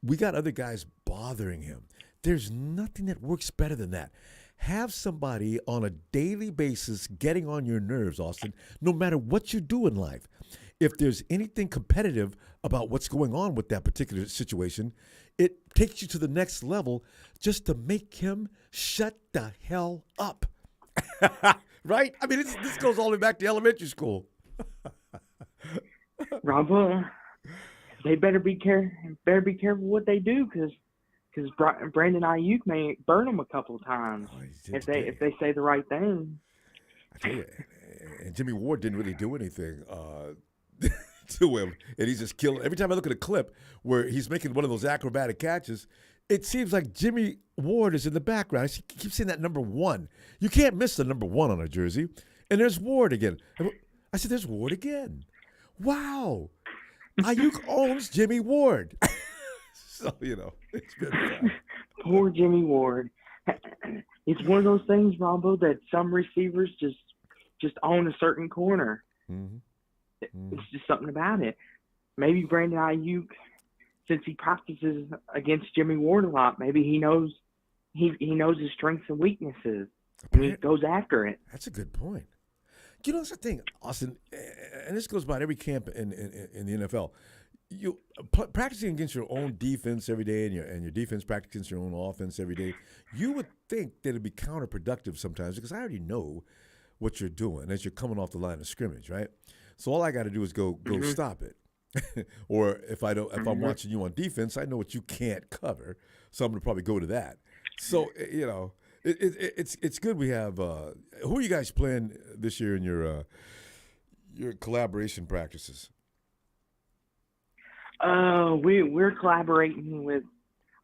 We got other guys bothering him. There's nothing that works better than that. Have somebody on a daily basis getting on your nerves, Austin, no matter what you do in life. If there's anything competitive about what's going on with that particular situation, it takes you to the next level just to make him shut the hell up. Right? This goes all the way back to elementary school. Ronbo, they better be careful what they do because Brandon Aiyuk may burn them a couple of times if they say the right thing. I tell you, and Jimmy Ward didn't really do anything to him, and he's just killing. Every time I look at a clip where he's making one of those acrobatic catches, it seems like Jimmy Ward is in the background. I keep seeing that number 1. You can't miss the number 1 on a jersey. And there's Ward again. I said, there's Ward again. Wow. Aiyuk owns Jimmy Ward. So, it's been fun. Poor Jimmy Ward. It's one of those things, Ronbo, that some receivers just own a certain corner. Mm-hmm. It's just something about it. Maybe Brandon Aiyuk, since he practices against Jimmy Ward a lot, maybe he knows his strengths and weaknesses, and he goes after it. That's a good point. That's the thing, Austin, and this goes by every camp in the NFL. You practicing against your own defense every day, and your defense practicing against your own offense every day. You would think that it'd be counterproductive sometimes because I already know what you're doing as you're coming off the line of scrimmage, right? So all I got to do is go stop it. Or if I'm watching you on defense, I know what you can't cover, so I'm going to probably go to that. So it's good we have. Who are you guys playing this year in your collaboration practices? We're collaborating with,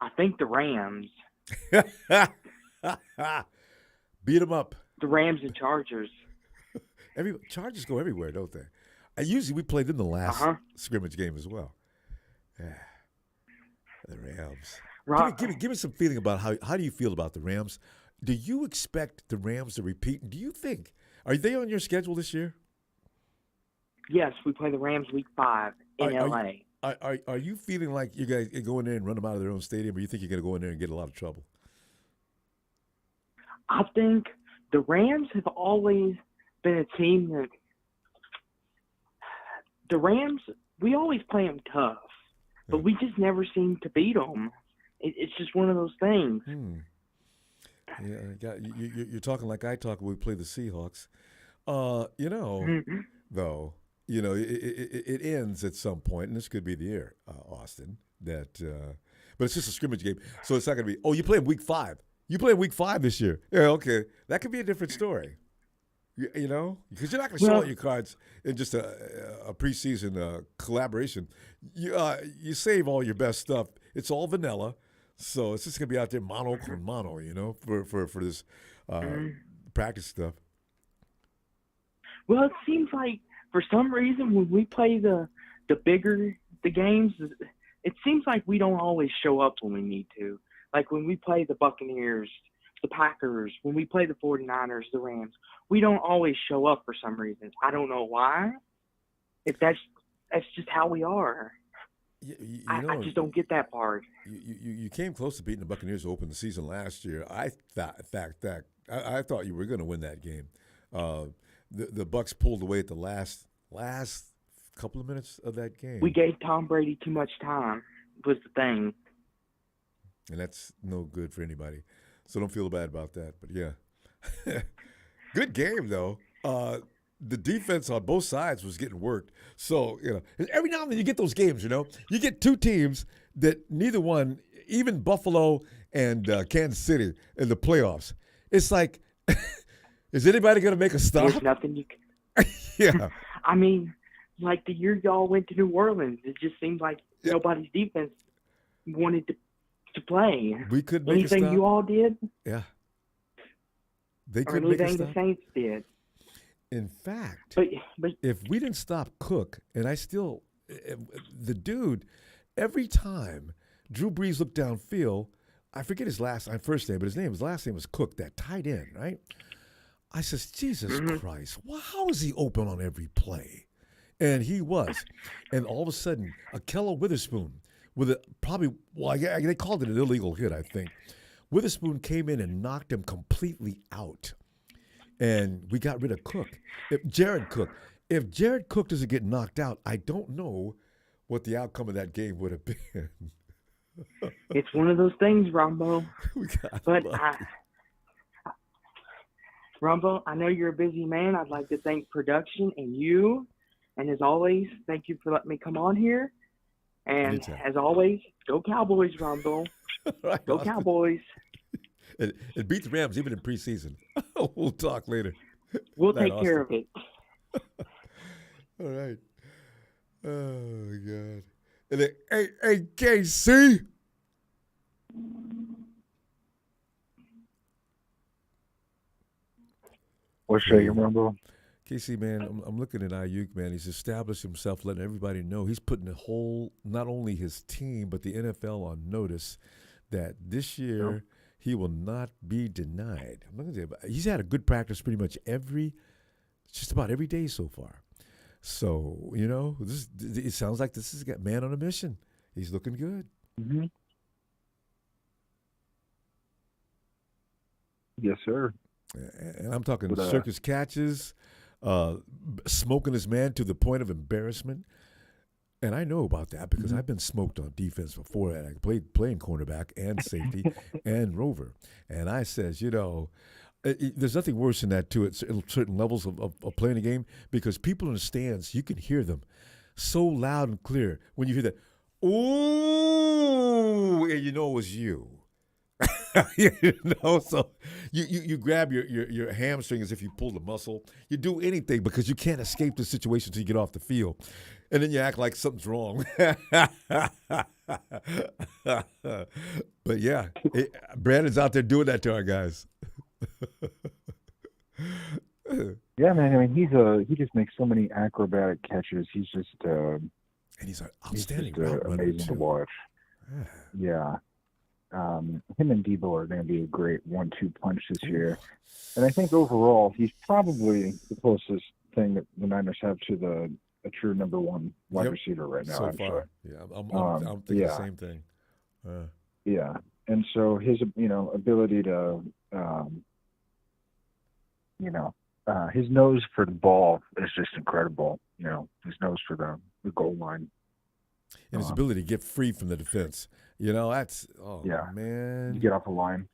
I think, the Rams. Beat them up. The Rams and Chargers. Chargers go everywhere, don't they? Usually we played them the last scrimmage game as well. Yeah. The Rams. Give me some feeling about how do you feel about the Rams? Do you expect the Rams to repeat? Do you think are they on your schedule this year? Yes, we play the Rams week 5 in LA. Are you feeling like you guys go in there and run them out of their own stadium, or you think you're going to go in there and get a lot of trouble? I think the Rams have always been a team that the Rams, we always play them tough, but we just never seem to beat them. It's just one of those things. Yeah, you're talking like I talk when we play the Seahawks. Though, it ends at some point, and this could be the year, Austin. But it's just a scrimmage game, so it's not going to be. Oh, you play in week 5. You play in week 5 this year. Yeah, okay, that could be a different story. Because you're not going to show out your cards in just a preseason collaboration. You save all your best stuff. It's all vanilla, so it's just going to be out there mono con mono, for this practice stuff. Well, it seems like for some reason when we play the bigger the games, it seems like we don't always show up when we need to. Like when we play the Buccaneers, the Packers, when we play the 49ers, the Rams, we don't always show up for some reason. I don't know why. If that's just how we are. I just don't get that part. You came close to beating the Buccaneers to open the season last year. I thought you were going to win that game. The Bucs pulled away at the last couple of minutes of that game. We gave Tom Brady too much time was the thing. And that's no good for anybody. So don't feel bad about that. But, yeah. Good game, though. The defense on both sides was getting worked. So, every now and then you get those games, You get two teams that neither one, even Buffalo and Kansas City in the playoffs. It's like, is anybody going to make a stop? There's nothing you can. Yeah. I mean, like the year y'all went to New Orleans, it just seemed like nobody's defense wanted to play. We couldn't make a stop. Anything you all did? Yeah. They couldn't make a stop. Anything the Saints did. In fact, but if we didn't stop Cook, and the dude, every time Drew Brees looked downfield, I forget his first name, but his last name was Cook, that tight end, right? I says, Jesus Christ, how is he open on every play? And he was. And all of a sudden, Ahkello Witherspoon, they called it an illegal hit, I think. Witherspoon came in and knocked him completely out. And we got rid of Cook. If Jared Cook doesn't get knocked out, I don't know what the outcome of that game would have been. It's one of those things, Ronbo. Ronbo, I know you're a busy man. I'd like to thank production and you. And as always, thank you for letting me come on here. And anytime. As always, go Cowboys, Ronbo. Right, go Cowboys. It beat the Rams even in preseason. We'll talk later. We'll take care of it. All right. Oh, God. And then, hey, KC. What's shaking, Ronbo? Casey, man, I'm looking at Aiyuk, man. He's established himself, letting everybody know he's putting the whole, not only his team, but the NFL on notice that this year he will not be denied. I'm not gonna say, but he's had a good practice pretty much just about every day so far. So, it sounds like this is a man on a mission. He's looking good. Mm-hmm. Yes, sir. And I'm talking circus catches, smoking his man to the point of embarrassment. And I know about that because I've been smoked on defense before. And I playing cornerback and safety and rover. And I says, there's nothing worse than that too at certain levels of playing a game, because people in the stands, you can hear them so loud and clear when you hear that, ooh, and it was you. So you grab your hamstring as if you pulled a muscle. You do anything because you can't escape the situation until you get off the field. And then you act like something's wrong. But yeah, Brandon's out there doing that to our guys. Yeah, man. I mean, he just makes so many acrobatic catches. He's just and he's an outstanding route runner, amazing to watch. Yeah. Him and Debo are going to be a great 1-2 punch this year. And I think overall, he's probably the closest thing that the Niners have to a true number one wide receiver right now. So far. Yeah, I'm thinking the same thing. Yeah. And so his, ability to, his nose for the ball is just incredible. His nose for the goal line. And his ability to get free from the defense. That's, man. You get off the line.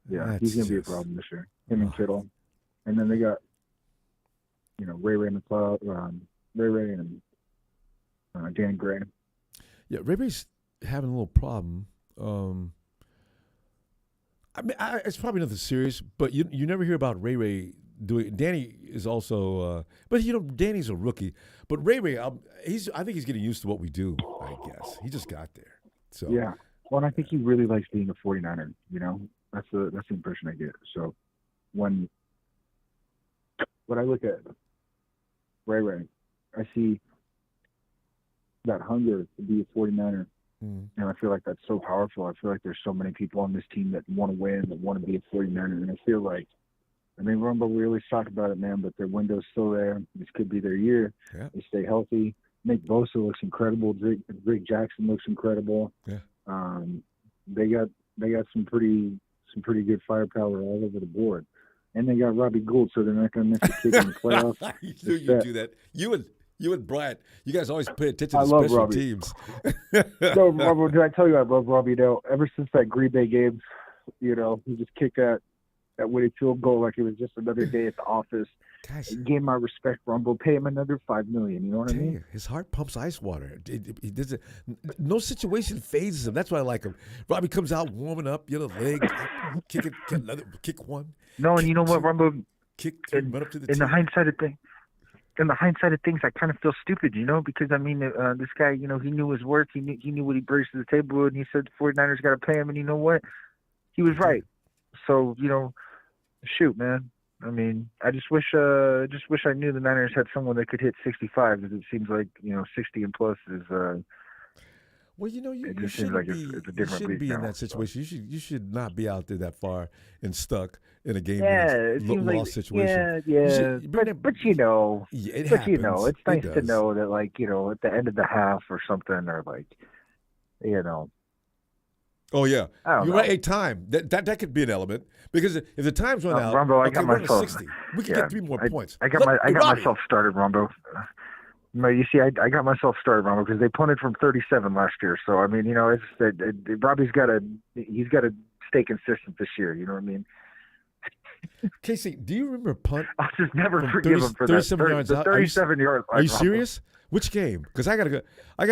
Yeah, he's going to be a problem this year. Him and Kittle. And then they got, Ray McLeod, Ray and Danny Gray. Yeah, Ray's having a little problem. It's probably nothing serious, but you never hear about Ray doing. Danny is also, but Danny's a rookie. But Ray, I think he's getting used to what we do. I guess he just got there. So yeah, well, and I think he really likes being a 49er. That's the impression I get. So when I look at Ray, I see that hunger to be a 49er. And I feel like that's so powerful. I feel like there's so many people on this team that want to win, that want to be a 49er. And I feel like, Ronbo, we always talk about it, man, but their window's still there. This could be their year. Yeah. They stay healthy. Nick Bosa looks incredible. Drake Jackson looks incredible. Yeah. They got some pretty good firepower all over the board. And they got Robbie Gould, so they're not going to miss a kick in the playoffs. You knew you'd do that. You and Bryant, you guys always pay attention to special Robbie. Teams. No, Robbie, did I tell you I love Robbie? Ever since that Green Bay game, he just kicked that winning field goal like it was just another day at the office. Guys, he gave my respect, Ronbo. Pay him another $5 million. You know what I mean? His heart pumps ice water. He does it. No situation phases him. That's why I like him. Robbie comes out warming up, leg, kick one. No, and you know what, Ronbo? Kick two, run up to the in the hindsight of things, I kind of feel stupid, because this guy, he knew his worth. He knew what he brings to the table, and he said the 49ers got to pay him, and you know what? He was right. So, shoot, man. I just wish I knew the Niners had someone that could hit 65, because it seems like 60 and plus is. Well, you seems like it's a different shouldn't be now, in that situation. So. You should not be out there that far and stuck in a game loss situation. Yeah. But it happens. It's nice to know that at the end of the half or something, or Oh yeah, you're right. A time that could be an element, because if the times run out, Ronbo, I got myself 60. We can get 3 more points. I got myself started, Ronbo. No, you see, I got myself started, Ronbo, because they punted from 37 last year. So it's Robbie's got to stay consistent this year. You know what I mean? Casey, do you remember a punt? I'll just never forgive him for 37 yards out. 37 yards. Are you serious? Which game? Because I gotta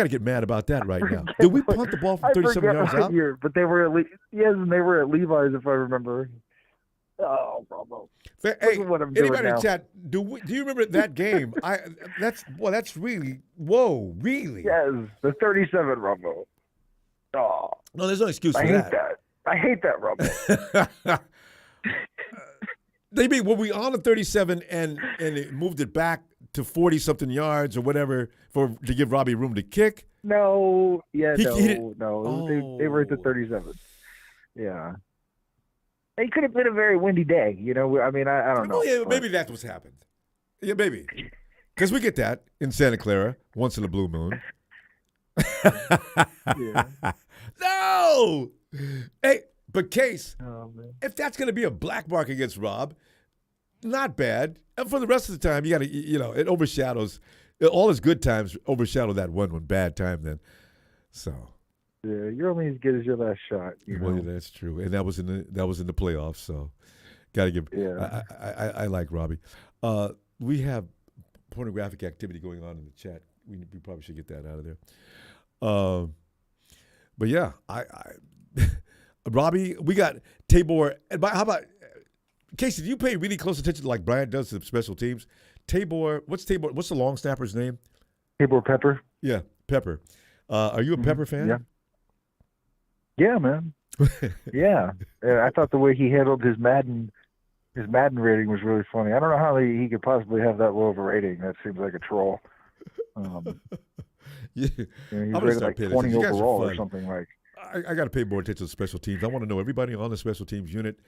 get mad about that right now. Did we punt the ball from 37 yards out? Year, but they were and they were at Levi's, if I remember. Oh, Ronbo. Hey, anybody in chat, do you remember that game? That's really really. Yes, the 37, Ronbo. Oh. No, there's no excuse for that. I hate that, Ronbo. They mean were we on the 37 and it moved it back to 40-something yards or whatever to give Robbie room to kick? No, yeah, He no. Oh. They were at the 37. Yeah. It could have been a very windy day, you know. I mean, I don't know. Oh, yeah, but- maybe that's what's happened. Yeah, maybe. Because we get that in Santa Clara once in a blue moon. Yeah. No! Hey, but Case, Oh, man. if that's going to be a black mark against Rob, not bad. And for the rest of the time, you got to, it overshadows. All his good times overshadow that one bad time then. So. Yeah, you're only as good as your last shot. You know? Well, yeah, that's true. And that was in the playoffs, so got to give. Yeah. I like Robbie. We have pornographic activity going on in the chat. We probably should get that out of there. But yeah, Robbie, we got Tabor. How about Casey? Do you pay really close attention to like Brian does to special teams? Tabor, what's the long snapper's name? Tabor Pepper. Yeah, Pepper. Are you a Pepper fan? Yeah. Yeah, man. Yeah. I thought the way he handled his Madden rating was really funny. I don't know how he could possibly have that low of a rating. That seems like a troll. Yeah. He's I'm rated like 20 overall or something like. I got to pay more attention to special teams. I want to know everybody on the special teams unit.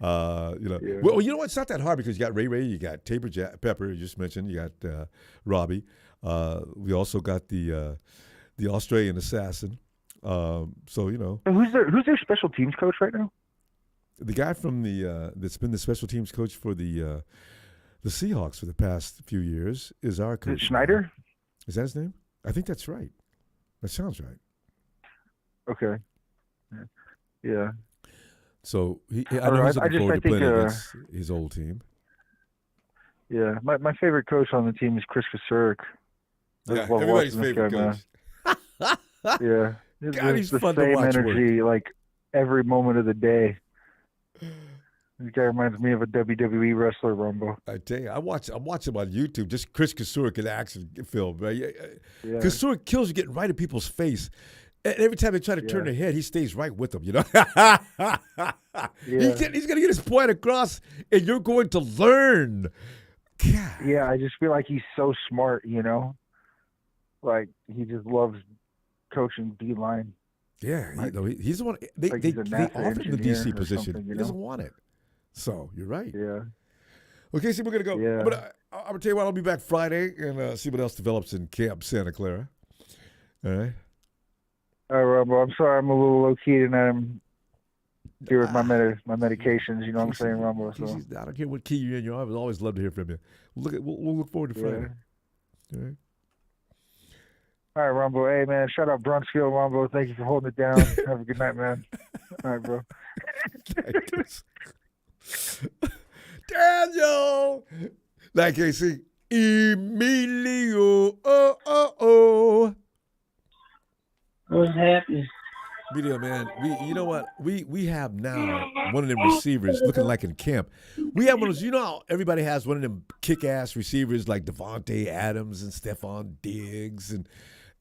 Yeah. Well, you know what? It's not that hard because you got Ray, you got Tabor Pepper, you just mentioned, you got Robbie. We also got the Australian assassin. So Who's their special teams coach right now? The guy from that's been the special teams coach for the Seahawks for the past few years is our coach. Is it Schneider? Is that his name? I think that's right. That sounds right. Okay. Yeah. So I know he's looking forward to playing against his old team. Yeah, my favorite coach on the team is Chris Kasurik. Yeah, everybody's favorite coach. Yeah. God, he's the fun same to watch energy like every moment of the day. This guy reminds me of a WWE wrestler, Ronbo. I tell you, I'm watching him on YouTube. Just Chris Kasurik in action film. Right? Yeah. Kasurik kills you getting right in people's face. And every time they try to turn their head, he stays right with them, He's going to get his point across, and you're going to learn. God. Yeah, I just feel like he's so smart, Like, he just loves coaching D-line. Yeah, he's the one. They offer him the DC position. He doesn't want it. So, you're right. Yeah. Okay, so we're going to go. Yeah. I'm going to tell you what, I'll be back Friday and see what else develops in Camp Santa Clara. All right? All right, Ronbo. I'm sorry I'm a little low-key tonight. I'm doing my medications, you know what I'm saying, Ronbo? So. I don't care what key you're in. I would always love to hear from you. We'll look forward to Friday. All right? All right, Ronbo. Hey, man, shout out Bruntsfield, Ronbo. Thank you for holding it down. Have a good night, man. All right, bro. Daniel! Like I see, Emilio. Oh. What's happening? Emilio, man, you know what? We have now one of them receivers looking like in camp. We have one of those, how everybody has one of them kick-ass receivers like Devontae Adams and Stephon Diggs and,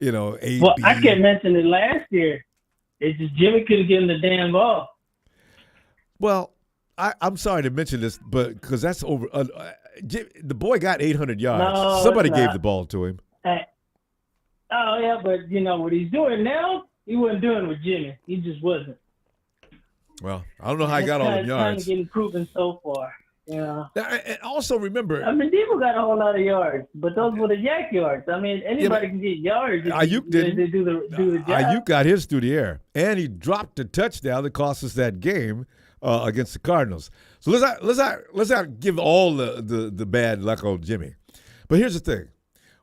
AB. Well, I kept mentioning it last year. It's just Jimmy couldn't get him the damn ball. Well, I'm sorry to mention this, but because that's over. The boy got 800 yards. No, somebody gave the ball to him. Oh, yeah, but, what he's doing now, he wasn't doing with Jimmy. He just wasn't. Well, I don't know how he got all them yards. It's kind of getting proven so far. Yeah. And also remember, Debo got a whole lot of yards, but those were the yak yards. Anybody can get yards. Ayuk didn't. They do the job. Ayuk got his through the air, and he dropped a touchdown that cost us that game against the Cardinals. So let's not give all the bad luck on Jimmy. But here's the thing: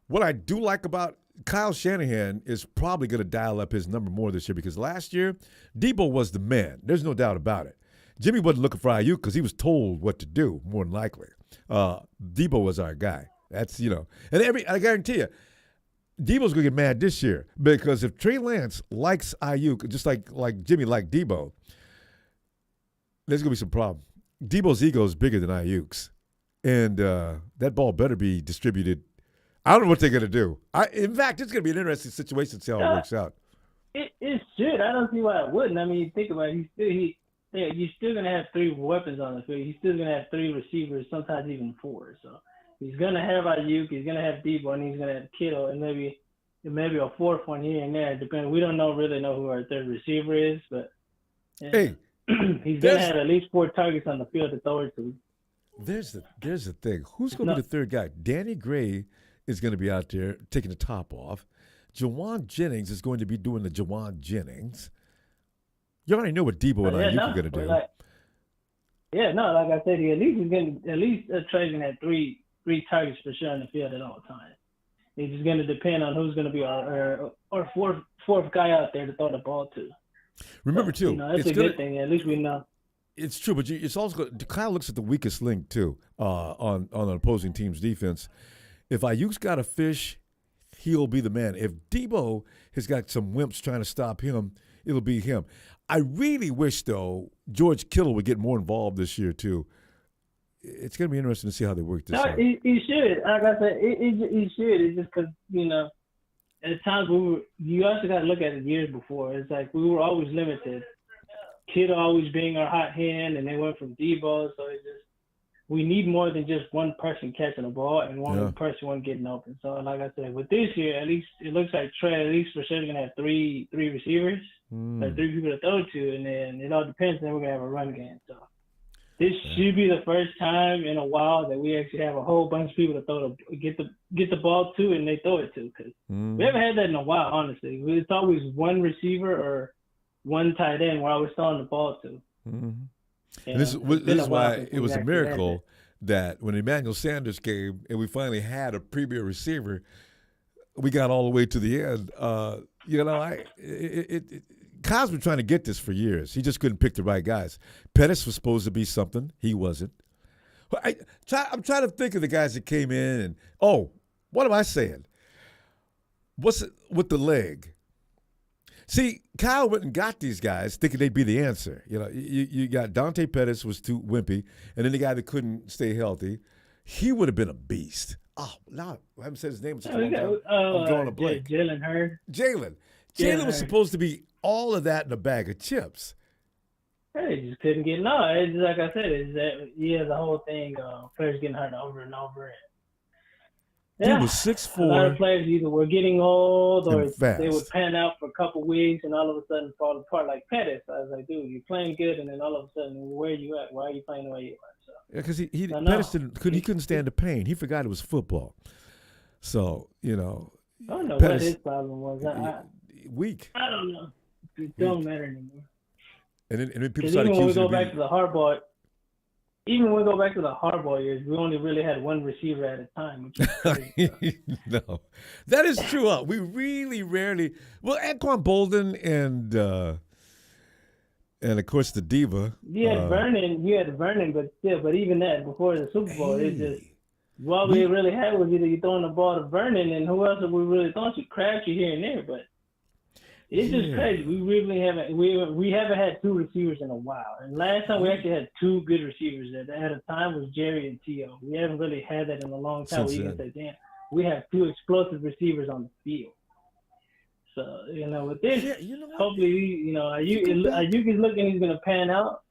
what I do like about Kyle Shanahan is probably going to dial up his number more this year because last year Debo was the man. There's no doubt about it. Jimmy wasn't looking for Ayuk because he was told what to do, more than likely. Debo was our guy. That's, and I guarantee you, Debo's going to get mad this year because if Trey Lance likes Ayuk, just like Jimmy liked Debo, there's going to be some problem. Debo's ego is bigger than Ayuk's, and that ball better be distributed. I don't know what they're going to do. In fact, it's going to be an interesting situation to see how it works out. It should. I don't see why it wouldn't. Think about it. you're still gonna have three weapons on the field. He's still gonna have three receivers, sometimes even four. So he's gonna have Aiyuk, he's gonna have Debo, and he's gonna have Kittle, and maybe a fourth one here and there. Depending, we don't really know who our third receiver is, but Hey, he's gonna have at least 4 targets on the field to throw it to. there's the thing. Who's going to be the third guy? Danny Gray is going to be out there taking the top off. Jawan Jennings is going to be doing the Jawan Jennings. You already know what Debo and Aiyuk are going to do. Like I said, Trey's gonna have three targets for sure on the field at all times. It's just gonna depend on who's gonna be our fourth guy out there to throw the ball to. Remember too, that's a good thing. At least we know. It's true, but it's also Kyle looks at the weakest link too on an opposing team's defense. If Ayuk's got a fish, he'll be the man. If Debo has got some wimps trying to stop him, it'll be him. I really wish, though, George Kittle would get more involved this year, too. It's going to be interesting to see how they work this out. He should. Like I said, he should. It's just because, at times you also got to look at it years before. It's like we were always limited. Kittle always being our hot hand, and they went from Debo. So it's just, we need more than just one person catching the ball and one person getting open. So, like I said, with this year, at least it looks like Trey, at least for sure, is going to have three receivers. Like 3 people to throw to, and then it all depends. Then we're gonna have a run game. So this should be the first time in a while that we actually have a whole bunch of people to get the ball to, and they throw it to. Because we haven't had that in a while, honestly. It's always one receiver or one tight end we're always throwing the ball to. And this is why it was a miracle that when Emmanuel Sanders came and we finally had a premier receiver, we got all the way to the end. Kyle's been trying to get this for years. He just couldn't pick the right guys. Pettis was supposed to be something. He wasn't. I'm trying to think of the guys that came in and, what am I saying? What's it with the leg? See, Kyle went and got these guys thinking they'd be the answer. You got Dante Pettis was too wimpy, and then the guy that couldn't stay healthy. He would have been a beast. Oh, no, I haven't said his name in such a long time. I'm drawing a blank. Jalen Hurd. Jalen was supposed to be all of that in a bag of chips. He just couldn't get It's like I said, the whole thing. Players getting hurt over and over. He was 6'4". A lot of players either were getting old or fast. They would pan out for a couple weeks and all of a sudden fall apart like Pettis. I was like, dude, you're playing good, and then all of a sudden, where are you at? Why are you playing the way you are? So, yeah, because Pettis couldn't stand the pain. He forgot it was football. So, I don't know Pettis, what his problem was. Weak. I don't know. It don't matter anymore. And then people started accusing Even when we go back to the Harbaugh years, we only really had one receiver at a time. Which is crazy, No, that is true. We really rarely. Well, Anquan Bolden and of course the diva. You had Vernon, but even that before the Super Bowl, it's just what we really had was either you throwing the ball to Vernon and who else have we really thrown to? Crabtree here and there, but. It's just crazy. We really haven't had 2 receivers in a while. And last time we actually had 2 good receivers at a time was Jerry and T.O. We haven't really had that in a long time. We can say, damn, we have 2 explosive receivers on the field. So, with this, hopefully, Aiyuk is looking, he's going to pan out.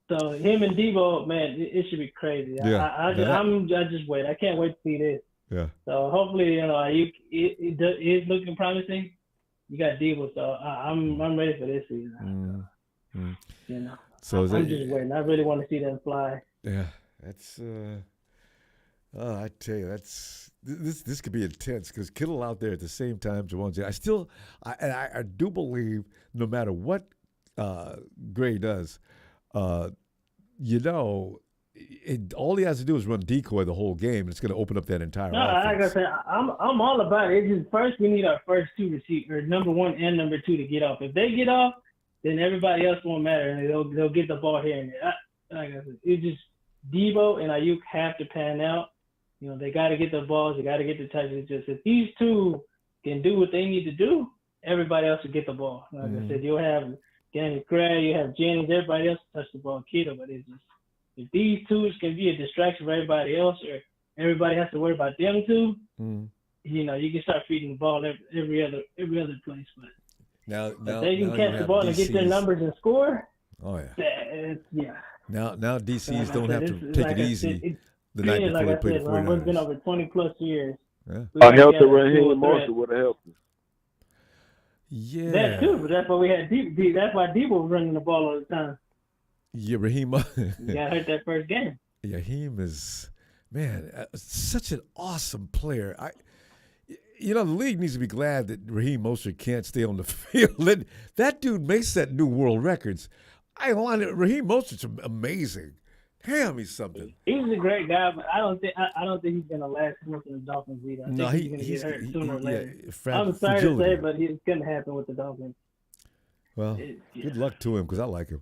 So him and Debo, man, it should be crazy. Yeah. I just wait. I can't wait to see this. Yeah. So hopefully, Aiyuk is looking promising. You got Debo, so I'm ready for this season. So I'm just waiting. I really want to see them fly. Yeah, that's. I tell you, this could be intense because Kittle out there at the same time. Jawan, I do believe no matter what Gray does, all he has to do is run decoy the whole game, and it's going to open up that entire offense. Like I said, I'm all about it. It's just first we need our first 2 receivers, number 1 and number 2, to get off. If they get off, then everybody else won't matter, and they'll get the ball here and there. Like I said, it's just Debo and Aiyuk have to pan out. They got to get the balls, they got to get the touches. It's just if these 2 can do what they need to do, everybody else will get the ball. Like I said, you'll have Danny Gray, you have Jennings, everybody else will touch the ball, Kittle, but it's just. If these 2 can be a distraction for everybody else, or everybody has to worry about them 2, you can start feeding the ball every other place. But now if they can catch the ball and get their numbers and score, Oh yeah. Yeah. Now DCs Like don't I have said, to it's take like it I easy said, the night before like they I play the said, it's been 49ers. over 20 plus years. Yeah. We A gotta healthy get a Raheem dual Mostert threat. would have helped us. Yeah. That too, but that's why we had that's why Debo was running the ball all the time. Yeah, Raheem. He got hurt that first game. Yeah, Raheem is, man, such an awesome player. The league needs to be glad that Raheem Mostert can't stay on the field. That dude may set new world records. Raheem Mostert's amazing. Damn, he's something. He's a great guy, but I don't think he's gonna last much in the Dolphins either. I think he's gonna get hurt sooner or later. I'm sorry to say, but it's gonna happen with the Dolphins. Well, good luck to him because I like him.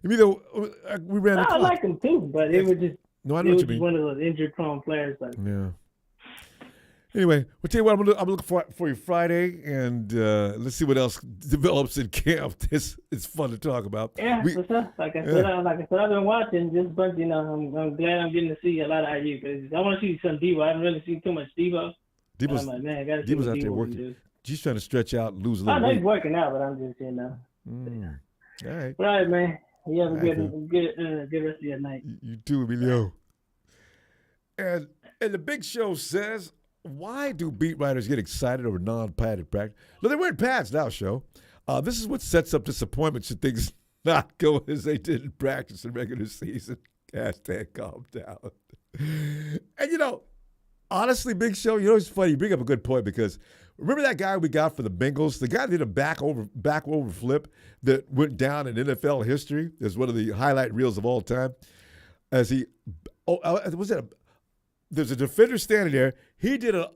We ran the clock. I like him too, but it was just I know what you mean. One of those injury-prone players. Like, yeah. Anyway, we'll tell you what, I'm looking for you Friday, and let's see what else develops in camp. It's fun to talk about. Yeah, for sure. Like I said, I've been watching just, but I'm glad I'm getting to see a lot of Aiyuk. I want to see some Debo. I haven't really seen too much Debo. Debo's, I'm like, man, I got to see what out there Debo working. can do. He's trying to stretch out and lose a little I know weight. he's working out, but I'm just saying All right. All right, man. You have a good rest of your night. You too, Emilio. And the big show says, why do beat writers get excited over non-padded practice? No, they wearing pads now, show. This is what sets up disappointment should things not go as they did in practice in regular season. Hashtag calm down. And, honestly, Big Show, it's funny. You bring up a good point because remember that guy we got for the Bengals? The guy that did a back over flip that went down in NFL history as one of the highlight reels of all time. There's a defender standing there. He did a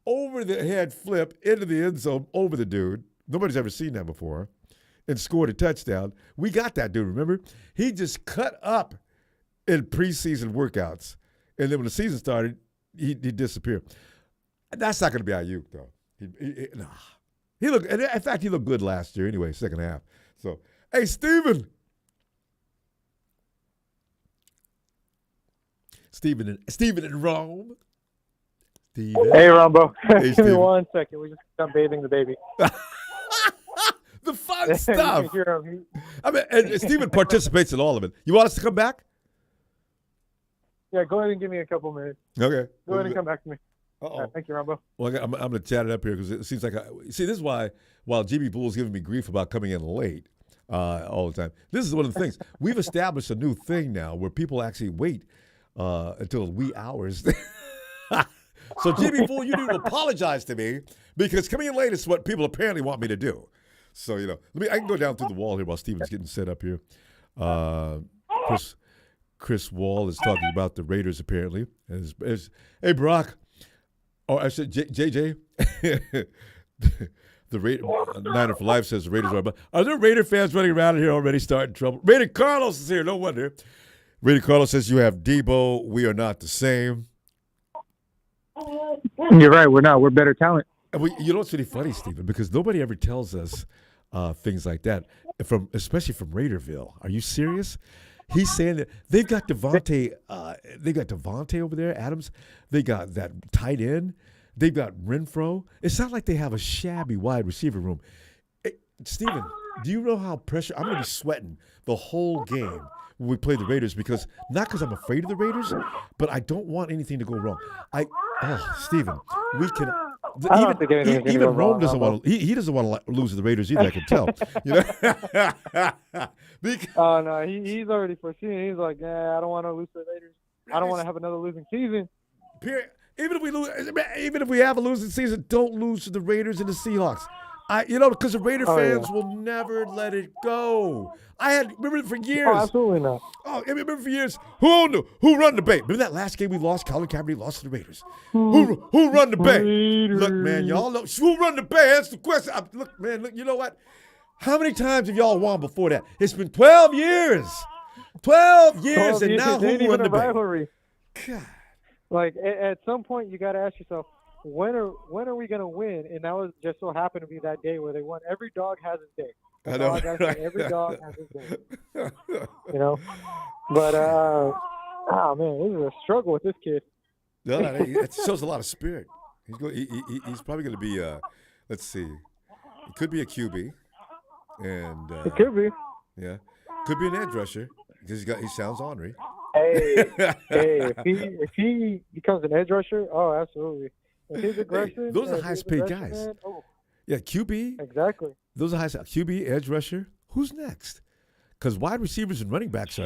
over-the-head flip into the end zone over the dude. Nobody's ever seen that before. And scored a touchdown. We got that dude, remember? He just cut up in preseason workouts. And then when the season started, he disappeared. That's not going to be Aiyuk, though. He looked. In fact, he looked good last year anyway, second half. So, hey, Steven. Steven in Rome. Steven. Hey, Ronbo. Hey, Give me 1 second. We just got bathing the baby. The fun stuff. Hear him. I mean, and Steven participates in all of it. You want us to come back? Yeah, go ahead and give me a couple minutes. Okay. Go ahead and come back to me. Uh-oh. Thank you, Ronbo. Well, I'm going to chat it up here because it seems like this is why while GB Bull's giving me grief about coming in late all the time, this is one of the things. We've established a new thing now where people actually wait until wee hours. So GB Bull, you need to apologize to me because coming in late is what people apparently want me to do. So, I can go down through the wall here while Steven's getting set up here. Chris Wall is talking about the Raiders apparently. Hey, Brock. Oh, I said JJ. The Niner for Life says the Raiders are there Raider fans running around here already starting trouble? Raider Carlos is here, no wonder. Raider Carlos says you have Debo. We are not the same. You're right. We're not. We're better talent. It's really funny, Stephen, because nobody ever tells us things like that, especially from Raiderville. Are you serious? He's saying that they've got Devontae. They got Devontae over there, Adams. They got that tight end. They've got Renfro. It's not like they have a shabby wide receiver room. Steven, do you know how pressure? I'm going to be sweating the whole game when we play the Raiders not because I'm afraid of the Raiders, but I don't want anything to go wrong. Steven, we can. Even Rome doesn't want to. He doesn't want to lose to the Raiders either. I can tell. Oh no, he's already foreseeing. He's like, I don't want to lose to the Raiders. I don't want to have another losing season. Even if we have a losing season, don't lose to the Raiders and the Seahawks. Because the Raider fans will never let it go. Remember for years. Oh, absolutely not. Oh, I remember for years. Who run the Bay? Remember that last game we lost? Colin Kaepernick lost to the Raiders. Who run the Bay? Raiders. Look, man, y'all know who run the Bay. That's the question. Look, you know what? How many times have y'all won before that? It's been 12 years. 12 years, and now who run the Bay? God. Like at some point, you got to ask yourself, when are we gonna win? And that was just so happened to be that day where they won. Every dog has his day. I know. Every dog has his day. But man, this is a struggle with this kid. No, it shows a lot of spirit. He's probably going to be. Let's see, it could be a QB, and it could be. Yeah, Could be an edge rusher because he sounds ornery. Hey, if he becomes an edge rusher, oh, absolutely. If he's aggression, those are if highest he's paid aggression, guys. man, oh, Yeah, QB. exactly. Those are highest. QB, edge rusher. Who's next? Because wide receivers and running backs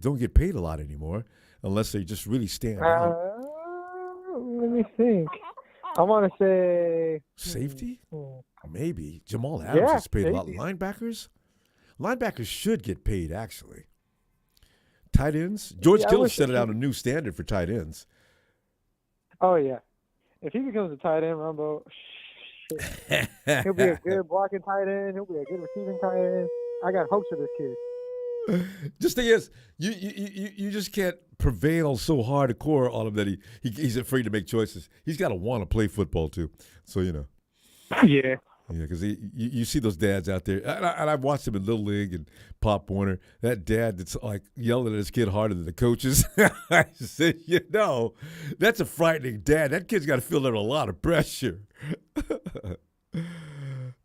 don't get paid a lot anymore unless they just really stand out. Let me think. I want to say Safety? Maybe. Jamal Adams gets paid a lot. maybe. Linebackers should get paid, actually. Tight ends? George Kittle set it out a new standard for tight ends. Oh, yeah. If he becomes a tight end, Ronbo, he'll be a good blocking tight end. He'll be a good receiving tight end. I got hopes for this kid. Just thing is, you just can't prevail so hardcore on him that he's afraid to make choices. He's got to want to play football too. So Yeah. Yeah, because you see those dads out there, and I've watched them in Little League and Pop Warner. That dad that's like yelling at his kid harder than the coaches. I said, that's a frightening dad. That kid's got to feel under a lot of pressure.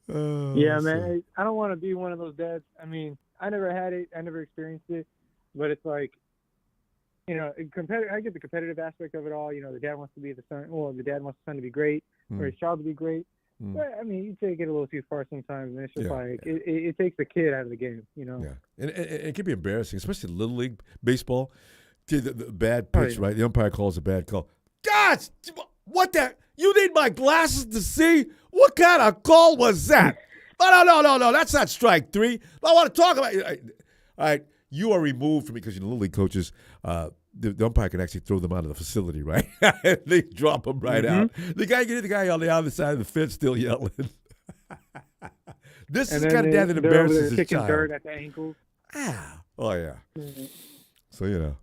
Yeah, man. I don't want to be one of those dads. I mean, I never had it. I never experienced it. But it's like, I get the competitive aspect of it all. The dad wants to be the son. Well, the dad wants the son to be great or his child to be great. But, I mean, you take it a little too far sometimes. And it's just it takes the kid out of the game, Yeah. And it can be embarrassing, especially Little League baseball. The bad pitch, right? The umpire calls a bad call. Gosh, what the? You need my glasses to see? What kind of call was that? No. That's not strike three. I want to talk about it. All right. You are removed from me because Little League coaches, the umpire can actually throw them out of the facility, right? They drop them right out. The guy on the other side of the fence still yelling. This is the kind of dad that embarrasses his kicking child. dirt at the ankles. Oh, yeah. So,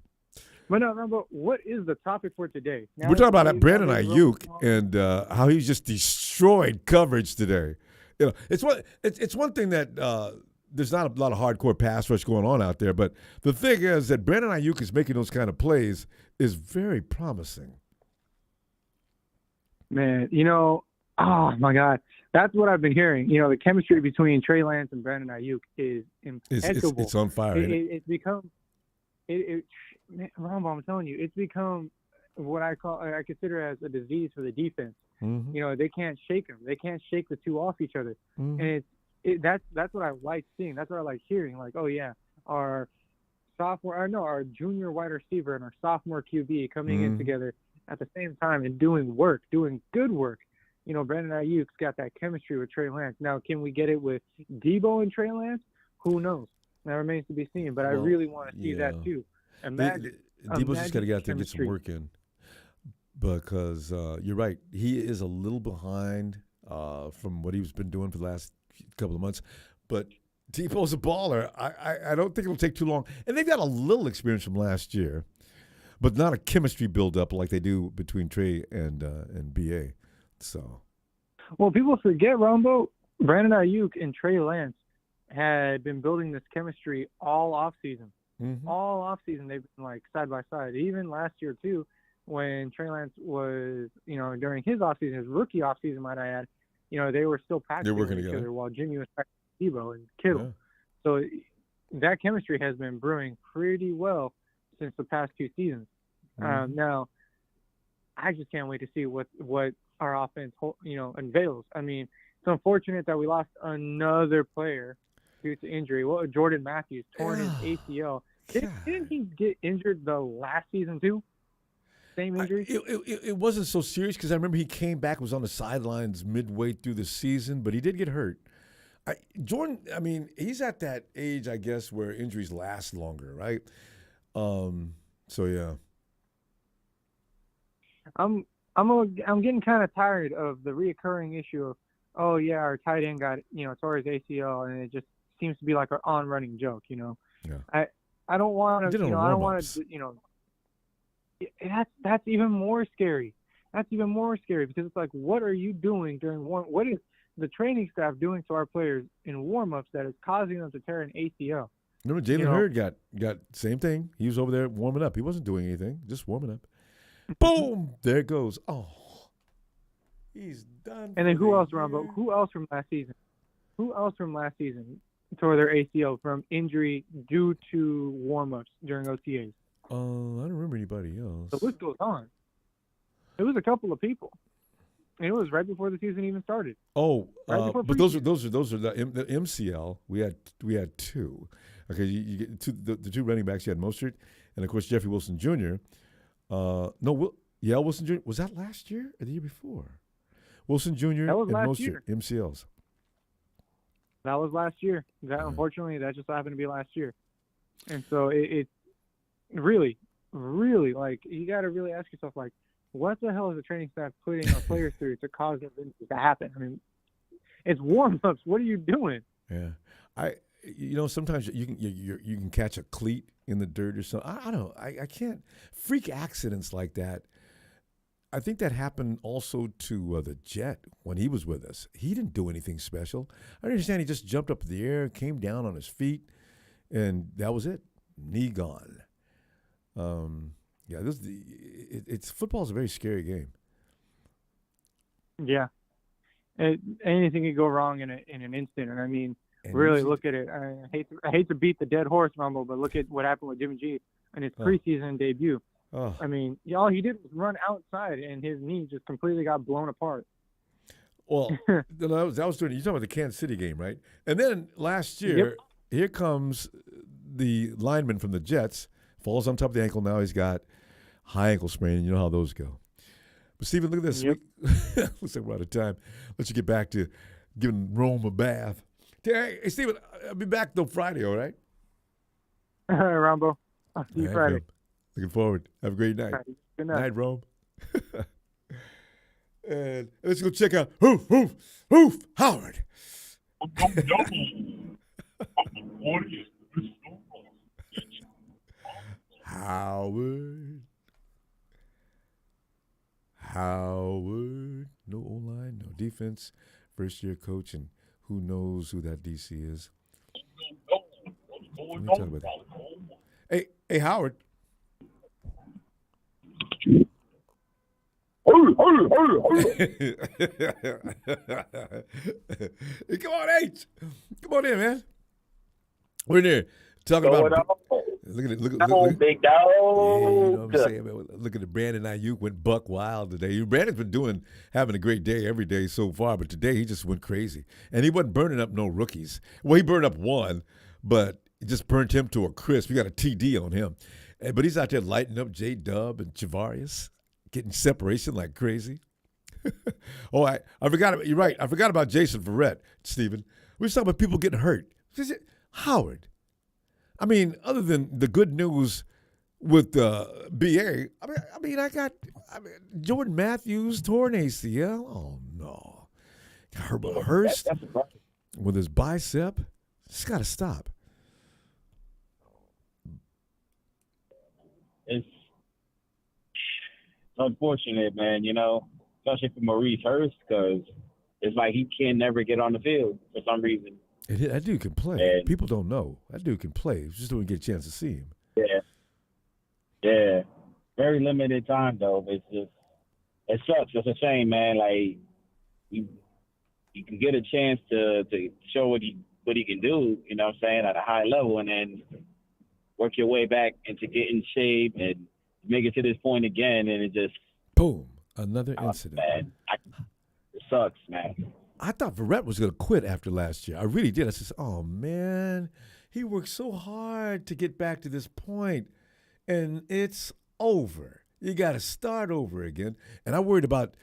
But no, remember, what is the topic for today? Now, we're talking about Brandon Aiyuk and how he just destroyed coverage today. It's one thing that there's not a lot of hardcore pass rush going on out there, but the thing is that Brandon Aiyuk is making those kind of plays is very promising. Man, oh my God, that's what I've been hearing. The chemistry between Trey Lance and Brandon Aiyuk is impeccable. It's on fire. It's become, man, Ronbo, I'm telling you, it's become what I consider as a disease for the defense. Mm-hmm. They can't shake them. They can't shake the two off each other, and that's what I like seeing. That's what I like hearing. Like, oh yeah, our junior wide receiver and our sophomore QB coming in together at the same time and doing good work. Brandon Aiyuk's got that chemistry with Trey Lance. Now, can we get it with Debo and Trey Lance? Who knows? That remains to be seen. But I really want to see that too. Debo's just got to get out there and get some work in. Because you're right, he is a little behind from what he's been doing for the last couple of months. But Debo's a baller. I don't think it'll take too long. And they've got a little experience from last year, but not a chemistry build-up like they do between Trey and BA. So, well, people forget, Ronbo, Brandon Aiyuk and Trey Lance had been building this chemistry all offseason. All offseason, they've been like side by side. Even last year too, when Trey Lance was, during his offseason, his rookie offseason, might I add, they were still practicing with each other while Jimmy was practicing Debo and Kittle. Yeah. So that chemistry has been brewing pretty well since the past two seasons. Now, I just can't wait to see what our offense, unveils. I mean, it's unfortunate that we lost another player due to injury. Well, Jordan Matthews torn his ACL. Didn't he get injured the last season too? Same injury? It wasn't so serious because I remember he came back, was on the sidelines midway through the season, but he did get hurt. Jordan, I mean, he's at that age, I guess, where injuries last longer, right? So yeah. I'm getting kind of tired of the reoccurring issue of, oh yeah, our tight end got tore his ACL, and it just seems to be like an on-running joke. Yeah. I don't want to. I don't want to. That's even more scary. That's even more scary because it's like, what are you doing during warm? What is the training staff doing to our players in warm-ups that is causing them to tear an ACL? Remember, Jalen Hurd got same thing. He was over there warming up. He wasn't doing anything, just warming up. Boom! There it goes. Oh, he's done. And then who else, Ronbo? Who else from last season? tore their ACL from injury due to warm-ups during OTAs. I don't remember anybody else. The list goes on. It was a couple of people. And it was right before the season even started. Oh, Right but those are the MCL. We had two. Okay, you get the two running backs. You had Mostert and of course Jeffrey Wilson Jr. Wilson Jr. Was that last year or the year before? Wilson Jr. That was and last Mostert, year. MCLs. That was last year. Unfortunately, that just happened to be last year. And so it really, really, like, you got to really ask yourself, like, what the hell is the training staff putting our players through to cause this to happen? I mean, it's warm-ups. What are you doing? Yeah, sometimes you can catch a cleat in the dirt or something. I don't know. I can't. Freak accidents like that. I think that happened also to the Jet when he was with us. He didn't do anything special. I understand he just jumped up in the air, came down on his feet, and that was it. Knee gone. It's football's a very scary game. Yeah, anything could go wrong in an instant. And I mean, really look at it. I hate to beat the dead horse, Ronbo, but look at what happened with Jimmy G in his preseason debut. Oh. I mean, all he did was run outside, and his knee just completely got blown apart. Well, that was during. You're talking about the Kansas City game, right? And then last year, Here comes the lineman from the Jets, falls on top of the ankle. Now he's got high ankle sprain, and you know how those go. But Stephen, look at this. Yep. Looks like we're out of time. Let you get back to giving Rome a bath. Hey, Stephen, I'll be back though Friday. All right. All right, Ronbo. I'll see you Friday. Bro. Looking forward. Have a great night. Right. Good night. Night, Rome. And let's go check out Hoof, Howard. Howard. No O-line, no defense. First-year coach, and who knows who that DC is. Let me talk about that. Hey, Howard. Hey, come on, H. Come on in, man. We're in there talking about. Look at it. Look, big dog. Yeah, you know what I'm saying, man? Look at the Brandon Aiyuk went buck wild today. Brandon's been having a great day every day so far, but today he just went crazy. And he wasn't burning up no rookies. Well, he burned up one, but it just burnt him to a crisp. We got a TD on him. But he's out there lighting up J-Dub and Javarius, getting separation like crazy. Oh, I forgot. You're right. I forgot about Jason Verrett, Stephen. We were talking about people getting hurt. Howard. I mean, other than the good news with BA, Jordan Matthews tore an ACL. Oh, no. Herbert Hurst with his bicep. It's got to stop. It's unfortunate, man, especially for Maurice Hurst, because it's like he can never get on the field for some reason. That dude can play. And people don't know. That dude can play. Just don't get a chance to see him. Yeah. Very limited time, though. But it sucks. It's a shame, man. Like, you can get a chance to show what he can do, you know what I'm saying, at a high level, and then work your way back into getting shape and make it to this point again, and it just boom, another incident. Man, it sucks, man. I thought Verrett was going to quit after last year. I really did. I said, "Oh man, he worked so hard to get back to this point, and it's over. You got to start over again." And I worried about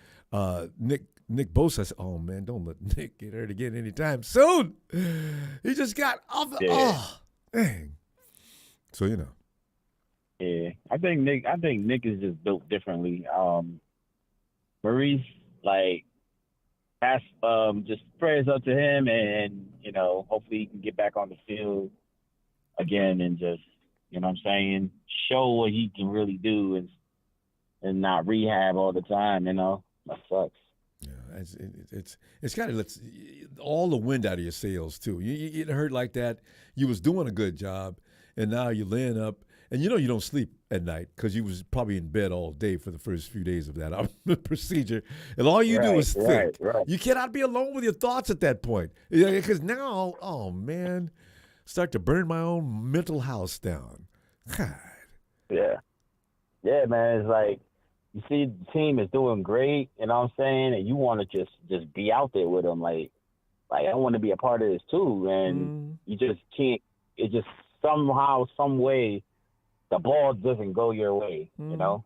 Nick Bosa. I said, "Oh man, don't let Nick get hurt again anytime soon." He just got off the. Oh, dang. So Yeah, I think Nick is just built differently. Maurice, like, that's just prayers up to him, and hopefully he can get back on the field again and just, you know what I'm saying, show what he can really do and not rehab all the time. That sucks. Yeah, it's kind of lets all the wind out of your sails too. You get hurt like that. You was doing a good job, and now you're laying up. And you don't sleep at night because you was probably in bed all day for the first few days of that procedure. And all you do is think. Right. You cannot be alone with your thoughts at that point. Because now, oh, man, start to burn my own mental house down. God. Yeah. Yeah, man. It's like you see the team is doing great, you know what I'm saying? And you want to just be out there with them. Like I want to be a part of this too. And you just can't. It just somehow, some way, the ball doesn't go your way, you know?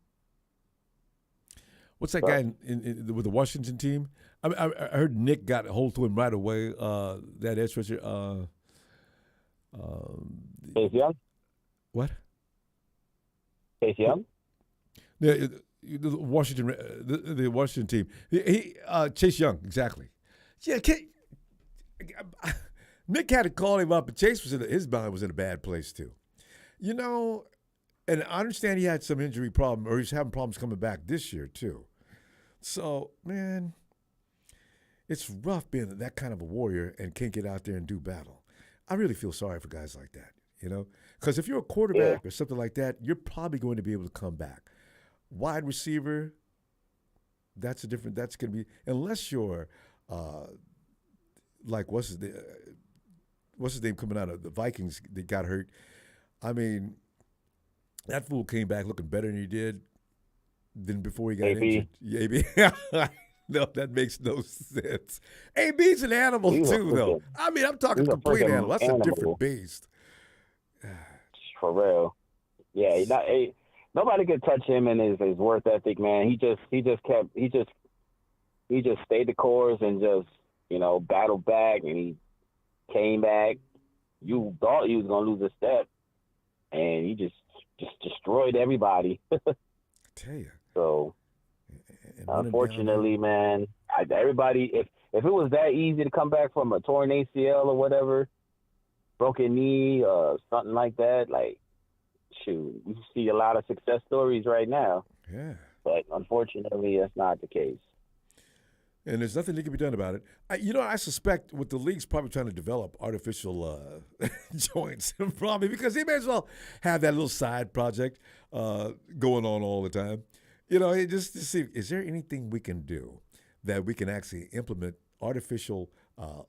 What's that guy with the Washington team? I heard Nick got a hold to him right away, that edge rusher. Chase Young? What? Chase Young? The Washington team. He Chase Young, exactly. Yeah, Nick had to call him up, but Chase his mind was in a bad place too. You know, and I understand he had some injury problem, or he's having problems coming back this year too. So, man, it's rough being that kind of a warrior and can't get out there and do battle. I really feel sorry for guys like that, you know? Because if you're a quarterback or something like that, you're probably going to be able to come back. Wide receiver, that's going to be, unless you're like, what's his name coming out of the Vikings that got hurt? I mean, that fool came back looking better than he did than before he got injured. AB. No, that makes no sense. AB's an animal too, though. I mean, I'm talking complete animal. That's a different beast. For real. Yeah, nobody could touch him and his work ethic, man. He just stayed the course and just, battled back, and he came back. You thought he was gonna lose a step, and he just destroyed everybody. I tell you. So, unfortunately, man, everybody, if it was that easy to come back from a torn ACL or whatever, broken knee, something like that, like, shoot, we see a lot of success stories right now. Yeah. But unfortunately, that's not the case. And there's nothing that can be done about it. I suspect what the league's probably trying to develop artificial joints, probably, because they may as well have that little side project going on all the time. Just to see, is there anything we can do that we can actually implement artificial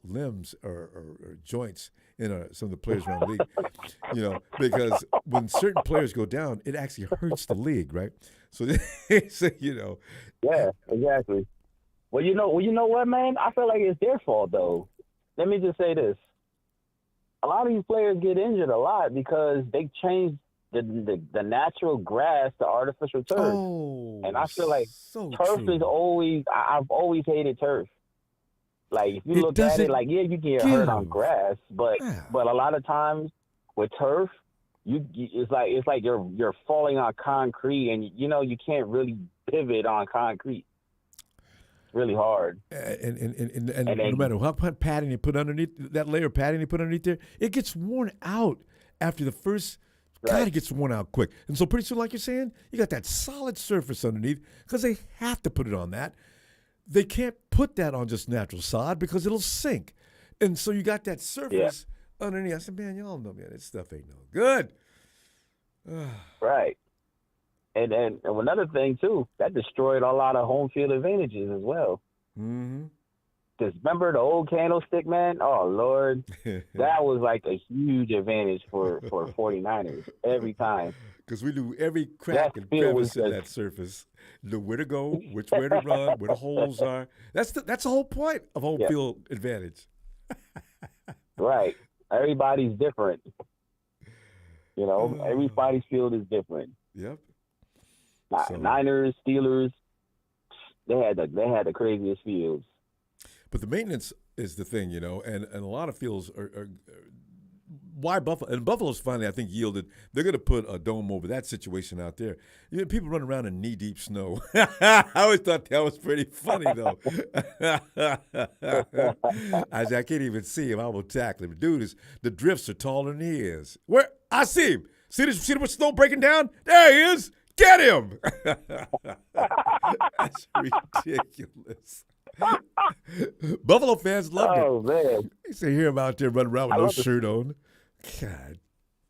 limbs or joints in some of the players around the league? Because when certain players go down, it actually hurts the league, right? So, Yeah, exactly. Well, you know what, man? I feel like it's their fault, though. Let me just say this. A lot of these players get injured a lot because they changed the natural grass to artificial turf. Oh, and I feel like turf true. is always – I've always hated turf. Like, if you look at it, like, yeah, you get hurt on grass, but a lot of times with turf, it's like you're falling on concrete, and, you can't really pivot on concrete. Really hard. And no matter how much padding you put underneath, that layer of padding you put underneath there, it gets worn out after the first. God, it gets worn out quick. And so pretty soon, like you're saying, you got that solid surface underneath because they have to put it on that. They can't put that on just natural sod because it'll sink. And so you got that surface underneath. I said, man, y'all know, man, this stuff ain't no good. Right. And another thing, too, that destroyed a lot of home field advantages as well. Mm-hmm. Because remember the old candlestick, man? Oh, Lord. That was like a huge advantage for 49ers every time. Because we knew every crack and crevice in that surface. Knew where to go, which way to run, where the holes are. That's the whole point of home field advantage. Right. Everybody's different. Everybody's field is different. Yep. Niners, Steelers, they had the craziest fields. But the maintenance is the thing, and a lot of fields are why Buffalo, and Buffalo's finally, I think, yielded. They're going to put a dome over that situation out there. People run around in knee-deep snow. I always thought that was pretty funny, though. I can't even see him. I will tackle him. Dude, the drifts are taller than he is. Where? I see him. See the snow breaking down? There he is. Get him! That's ridiculous. Buffalo fans loved it. Oh, man. You see him out there running around with no shirt on. God.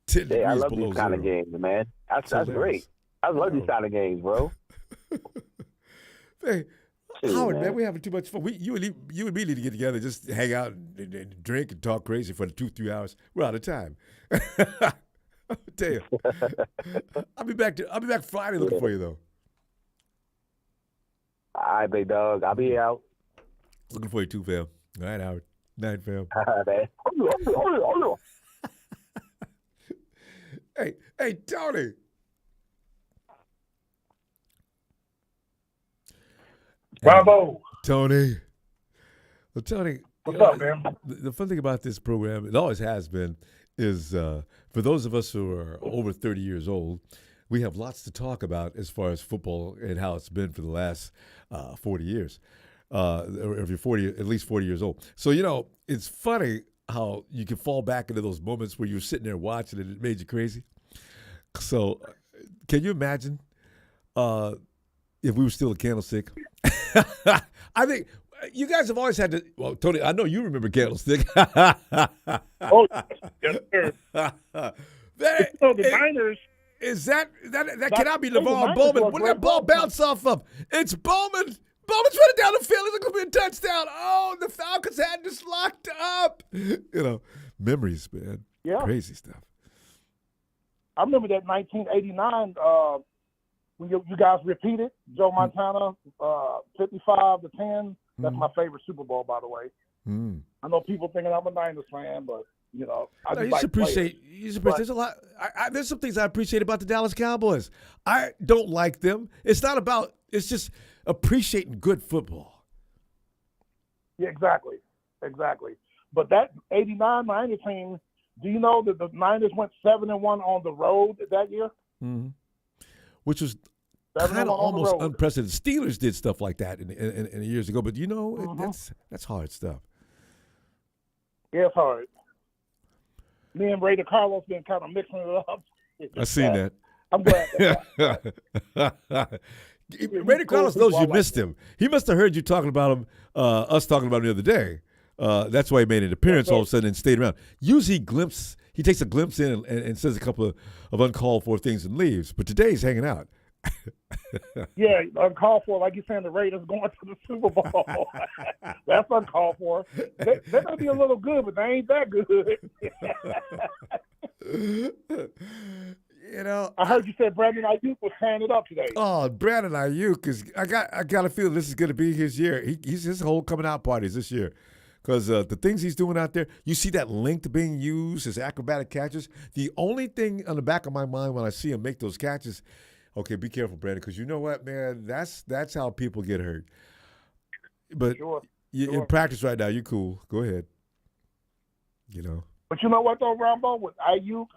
10 Yeah, I degrees love below these kind zero. of games, man. That's hilarious. great. I love these kind of games, bro. Hey, Shoot, Howard, man, man. we're having too much fun. You and me need to get together, just hang out and drink and talk crazy for the 2-3 hours. We're out of time. I'll tell you. I'll be back Friday looking for you though. All right, big dog. I'll be out. Looking for you too, fam. All right, Howard. Night, fam. Man. Hey, Tony. Bravo. Tony. Well, Tony. What's up, man? The fun thing about this program, it always has been, is for those of us who are over 30 years old, we have lots to talk about as far as football and how it's been for the last 40 years. Or if you're 40, at least 40 years old. So, it's funny how you can fall back into those moments where you're sitting there watching and it made you crazy. So, can you imagine if we were still a Candlestick? I think you guys have always had to. Well, Tony, I know you remember Candlestick. Oh, yes, sir. The Niners. Is that cannot be LeVar Bowman? What did that ball bounce off of? It's Bowman. Bowman's running down the field. It's going to be a touchdown. Oh, the Falcons had this locked up. Memories, man. Yeah. Crazy stuff. I remember that 1989 when you guys repeated Joe Montana 55-10. That's my favorite Super Bowl, by the way. I know people thinking I'm a Niners fan, but I just like players. There's a lot. There's some things I appreciate about the Dallas Cowboys. I don't like them. It's not about. It's just appreciating good football. Yeah, exactly. But that '89 Niners team. Do you know that the Niners went 7-1 on the road that year? Mm-hmm. Which was kind of almost unprecedented. Steelers did stuff like that in years ago, but that's hard stuff. Yeah, it's hard. Me and Ray Carlos been kind of mixing it up. I seen that. I'm glad. Ray Carlos knows you missed him. He must have heard you talking about him, us talking about him the other day. That's why he made an appearance all of a sudden and stayed around. Usually he takes a glimpse in and says a couple of uncalled for things and leaves. But today he's hanging out. Yeah, uncalled for, like you're saying, the Raiders going to the Super Bowl. That's uncalled for. They're going to be a little good, but they ain't that good. I heard you said Brandon Aiyuk was tearing it up today. Oh, Brandon Aiyuk is. I got a feeling this is going to be his year. He's his whole coming out parties this year, because the things he's doing out there. You see that length being used, his acrobatic catches. The only thing on the back of my mind when I see him make those catches, okay, be careful, Brandon, because you know what, man, that's how people get hurt. But in practice right now, you're cool. Go ahead. But you know what though, Ronbo, with Aiyuk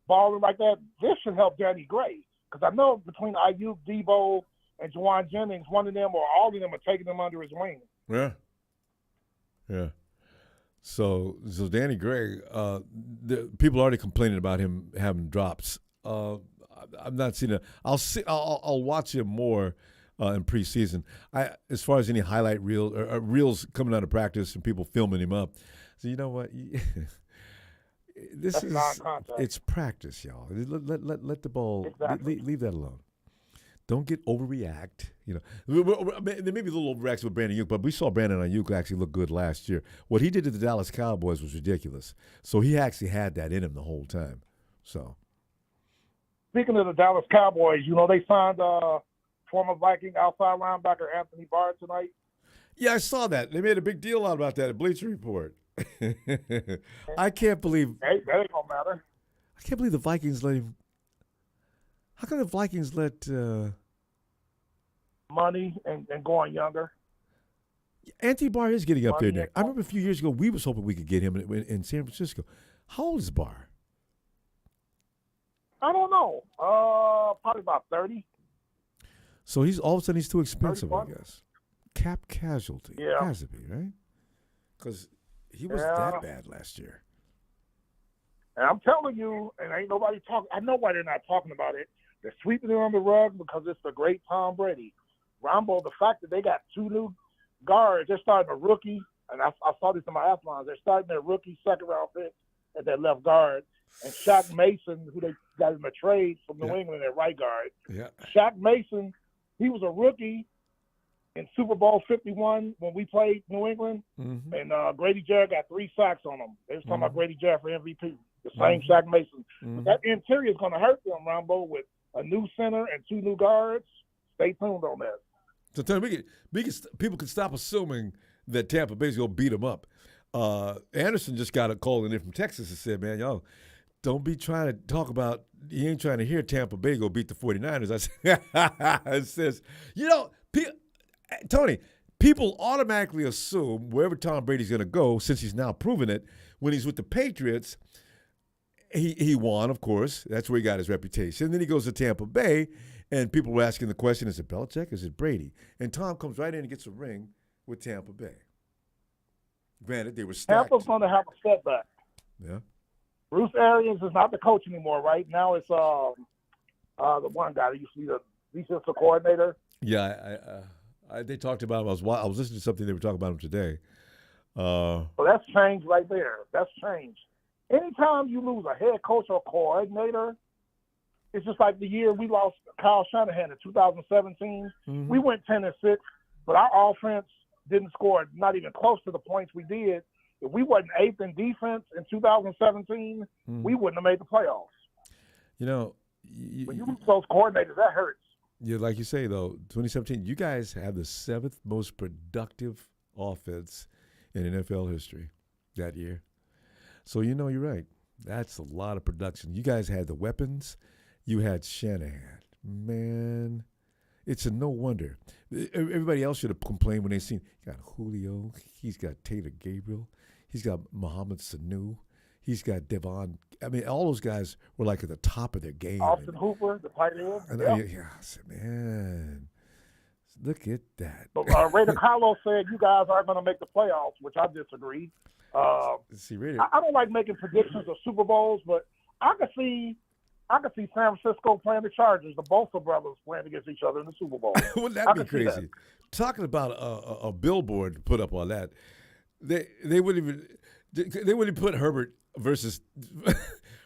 balling like that, this should help Danny Gray. Because I know between Aiyuk, Debo, and Juwan Jennings, one of them or all of them are taking him under his wing. Yeah. So Danny Gray, people are already complaining about him having drops. I'm not seeing it. I'll watch him more in preseason. As far as any highlight reel or reels coming out of practice and people filming him up. So you know what? It's practice, y'all. Let the ball leave that alone. Don't get overreact. There may be a little overreaction with Brandon Aiyuk, but we saw Brandon Aiyuk actually look good last year. What he did to the Dallas Cowboys was ridiculous. So he actually had that in him the whole time. So, speaking of the Dallas Cowboys, they signed former Viking outside linebacker Anthony Barr tonight. Yeah, I saw that. They made a big deal out about that at Bleacher Report. I can't believe. Hey, that ain't gonna matter. I can't believe the Vikings let him. How come the Vikings let money and going younger? Anthony Barr is getting up there. I remember a few years ago we was hoping we could get him in San Francisco. How old is Barr? I don't know. Probably about 30. So all of a sudden he's too expensive, 31? I guess. Cap casualty. Yeah. Has to be, right? Because he was that bad last year. And I'm telling you, and ain't nobody talking. I know why they're not talking about it. They're sweeping it on the rug because it's the great Tom Brady. Ronbo, the fact that they got two new guards, they're starting a rookie, and I saw this in my Athlons. They're starting their rookie second-round pick at their left guard, and Shaq Mason, who they got in the trade from New England at right guard. Yeah. Shaq Mason, he was a rookie in Super Bowl 51 when we played New England, and Grady Jarrett got 3 sacks on him. They was talking about Grady Jarrett for MVP. The same Shaq Mason. But that interior is going to hurt them, Ronbo, with a new center and 2 new guards. Stay tuned on that. So tell me, people can stop assuming that Tampa Bay's going to beat them up. Anderson just got a call in from Texas and said, man, y'all, don't be trying to talk about, you ain't trying to hear Tampa Bay go beat the 49ers. I says, Tony, people automatically assume wherever Tom Brady's going to go, since he's now proven it, when he's with the Patriots, he won, of course. That's where he got his reputation. Then he goes to Tampa Bay, and people were asking the question, is it Belichick or is it Brady? And Tom comes right in and gets a ring with Tampa Bay. Granted, they were stacked. Tampa's going to have a setback. Yeah. Bruce Arians is not the coach anymore, right? Now it's the one guy that used to be the defensive coordinator. Yeah, they talked about him. I was listening to something they were talking about him today. So that's changed right there. That's changed. Anytime you lose a head coach or coordinator, it's just like the year we lost Kyle Shanahan in 2017. We went 10-6, but our offense didn't score not even close to the points we did. If we wasn't 8th in defense in 2017, we wouldn't have made the playoffs. When you lose those coordinators, that hurts. Yeah, like you say, though, 2017, you guys have the 7th most productive offense in NFL history that year. So you're right. That's a lot of production. You guys had the weapons. You had Shanahan. Man, it's a no wonder. Everybody else should have complained when they seen, you got Julio. He's got Taylor Gabriel. He's got Mohamed Sanu. He's got Devon. I mean, all those guys were like at the top of their game. Austin Hooper, the tight end. Yeah, I said, man, look at that. But Ray DiCarlo said you guys aren't going to make the playoffs, which I disagree. Really? I don't like making predictions of Super Bowls, but I could see San Francisco playing the Chargers, the Bosa brothers playing against each other in the Super Bowl. Wouldn't that be crazy? That. Talking about a billboard put up on that, they wouldn't even put Herbert versus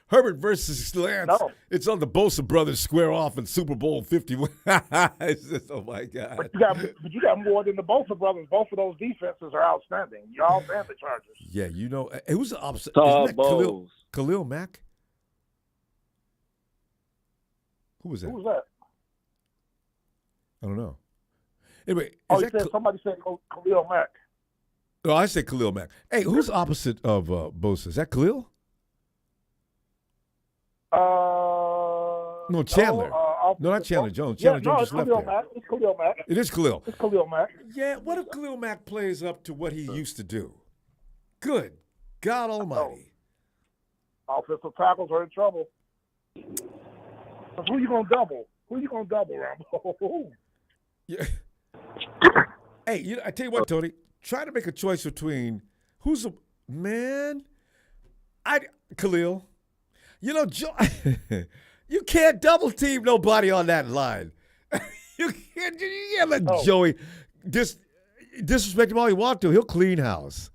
Lance. No. It's on the Bosa brothers square off in Super Bowl 51. It's just, oh my God! But you got more than the Bosa brothers. Both of those defenses are outstanding. Y'all and the Chargers. Yeah, who's the opposite? Khalil Mack. Who was that? Who was that? I don't know. Anyway, somebody said Khalil Mack. Oh, I said Khalil Mack. Hey, who's opposite of Bosa? Is that Khalil? No, Chandler. No, not Chandler Jones. Chandler Jones just left there. It's Khalil Mack. It is Khalil. It's Khalil Mack. Yeah, what if Khalil Mack plays up to what he used to do? Good God Almighty. Offensive tackles are in trouble. Who you gonna double? Rambo? Yeah. Hey, I tell you what, Tony. Try to make a choice between Khalil. You can't double team nobody on that line. You can't let Joey disrespect him all you want to. He'll clean house.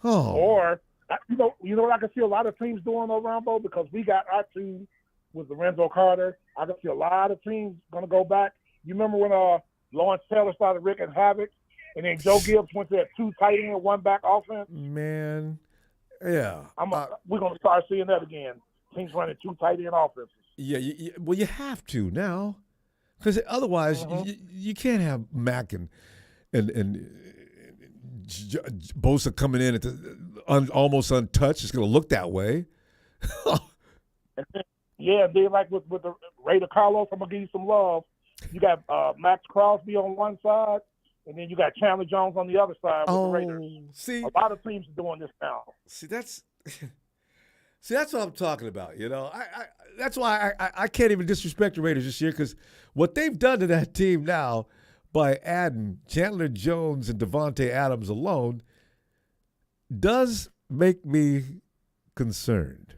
Oh. Or you know what I can see a lot of teams doing though, Ronbo, because we got our two with Lorenzo Carter. I can see a lot of teams gonna go back. You remember when Lawrence Taylor started wreaking havoc, and then Joe Gibbs went to that 2 tight end, 1 back offense? Man, yeah. We're gonna start seeing that again. Teams running 2 tight end offenses. Yeah, well, you have to now, because otherwise you can't have Mack and Bosa coming in at almost untouched. It's going to look that way. Then like with the Ray DiCarlo, I'm going to give you some love. You got Max Crosby on one side, and then you got Chandler Jones on the other side with the Raiders. See, a lot of teams are doing this now. See, that's what I'm talking about. That's why I can't even disrespect the Raiders this year, because what they've done to that team now by adding Chandler Jones and Devontae Adams alone does make me concerned.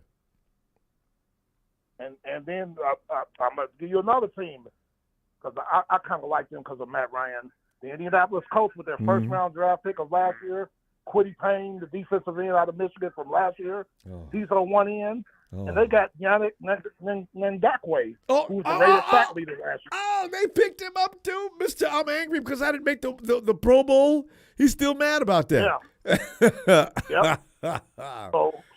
And then I'm going to give you another team, because I kind of like them because of Matt Ryan. The Indianapolis Colts with their first-round draft pick of last year, Quiddy Payne, the defensive end out of Michigan from last year. Oh. He's on one end. Oh. And they got Yannick Ngakwe, who was the Raider sack leader last year. Oh, they picked him up too, Mister. I'm angry because I didn't make the Pro Bowl. He's still mad about that. Yeah. Yep.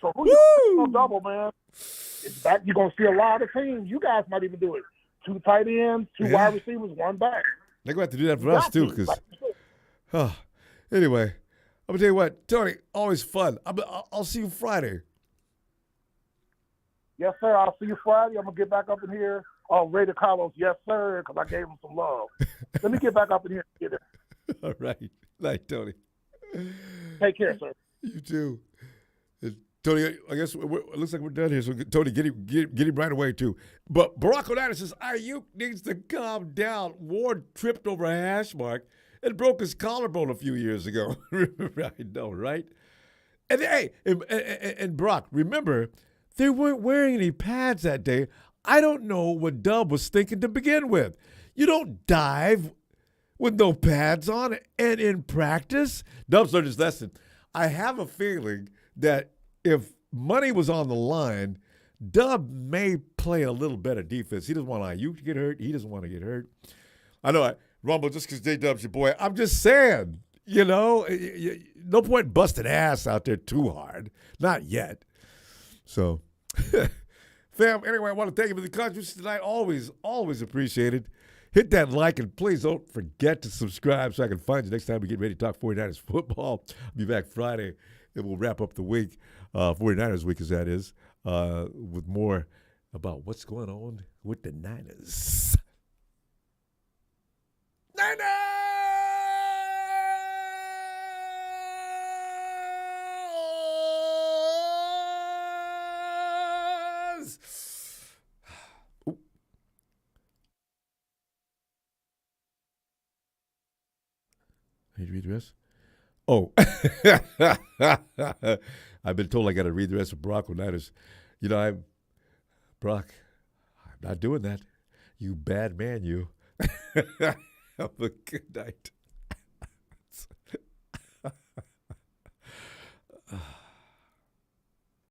So who you gonna double, man? It's back. You're gonna see a lot of teams. You guys might even do it. 2 tight ends, 2 wide receivers, 1 back. They're gonna have to do that for us too, because. Anyway, I'm gonna tell you what, Tony. Always fun. I'll see you Friday. Yes, sir. I'll see you Friday. I'm gonna get back up in here. Oh, Raider Carlos, yes, sir, because I gave him some love. Let me get back up in here and get it. All right. Night, Tony. Take care, sir. You too. Tony, I guess it looks like we're done here. So, Tony, get him right away, too. But Barack O'Neill says, Aiyuk needs to calm down. Ward tripped over a hash mark and broke his collarbone a few years ago. I know, right? And, hey, and Barack, remember, they weren't wearing any pads that day. I don't know what Dub was thinking to begin with. You don't dive with no pads on and in practice. Dub's learned his lesson. I have a feeling that if money was on the line, Dub may play a little better defense. He doesn't want Aiyuk to get hurt. He doesn't want to get hurt. I know, Ronbo, just because J-Dub's your boy, I'm just saying, no point busting ass out there too hard. Not yet. So, fam, anyway, I want to thank you for the contribution tonight. Always, always appreciated. Hit that like, and please don't forget to subscribe so I can find you next time we get ready to talk 49ers football. I'll be back Friday, and we'll wrap up the week, 49ers week as that is, with more about what's going on with the Niners. Niners! Need to read the rest? Oh. I've been told I got to read the rest of Barack O'Neill's. Brock, I'm not doing that. You bad man, you. Have a good night.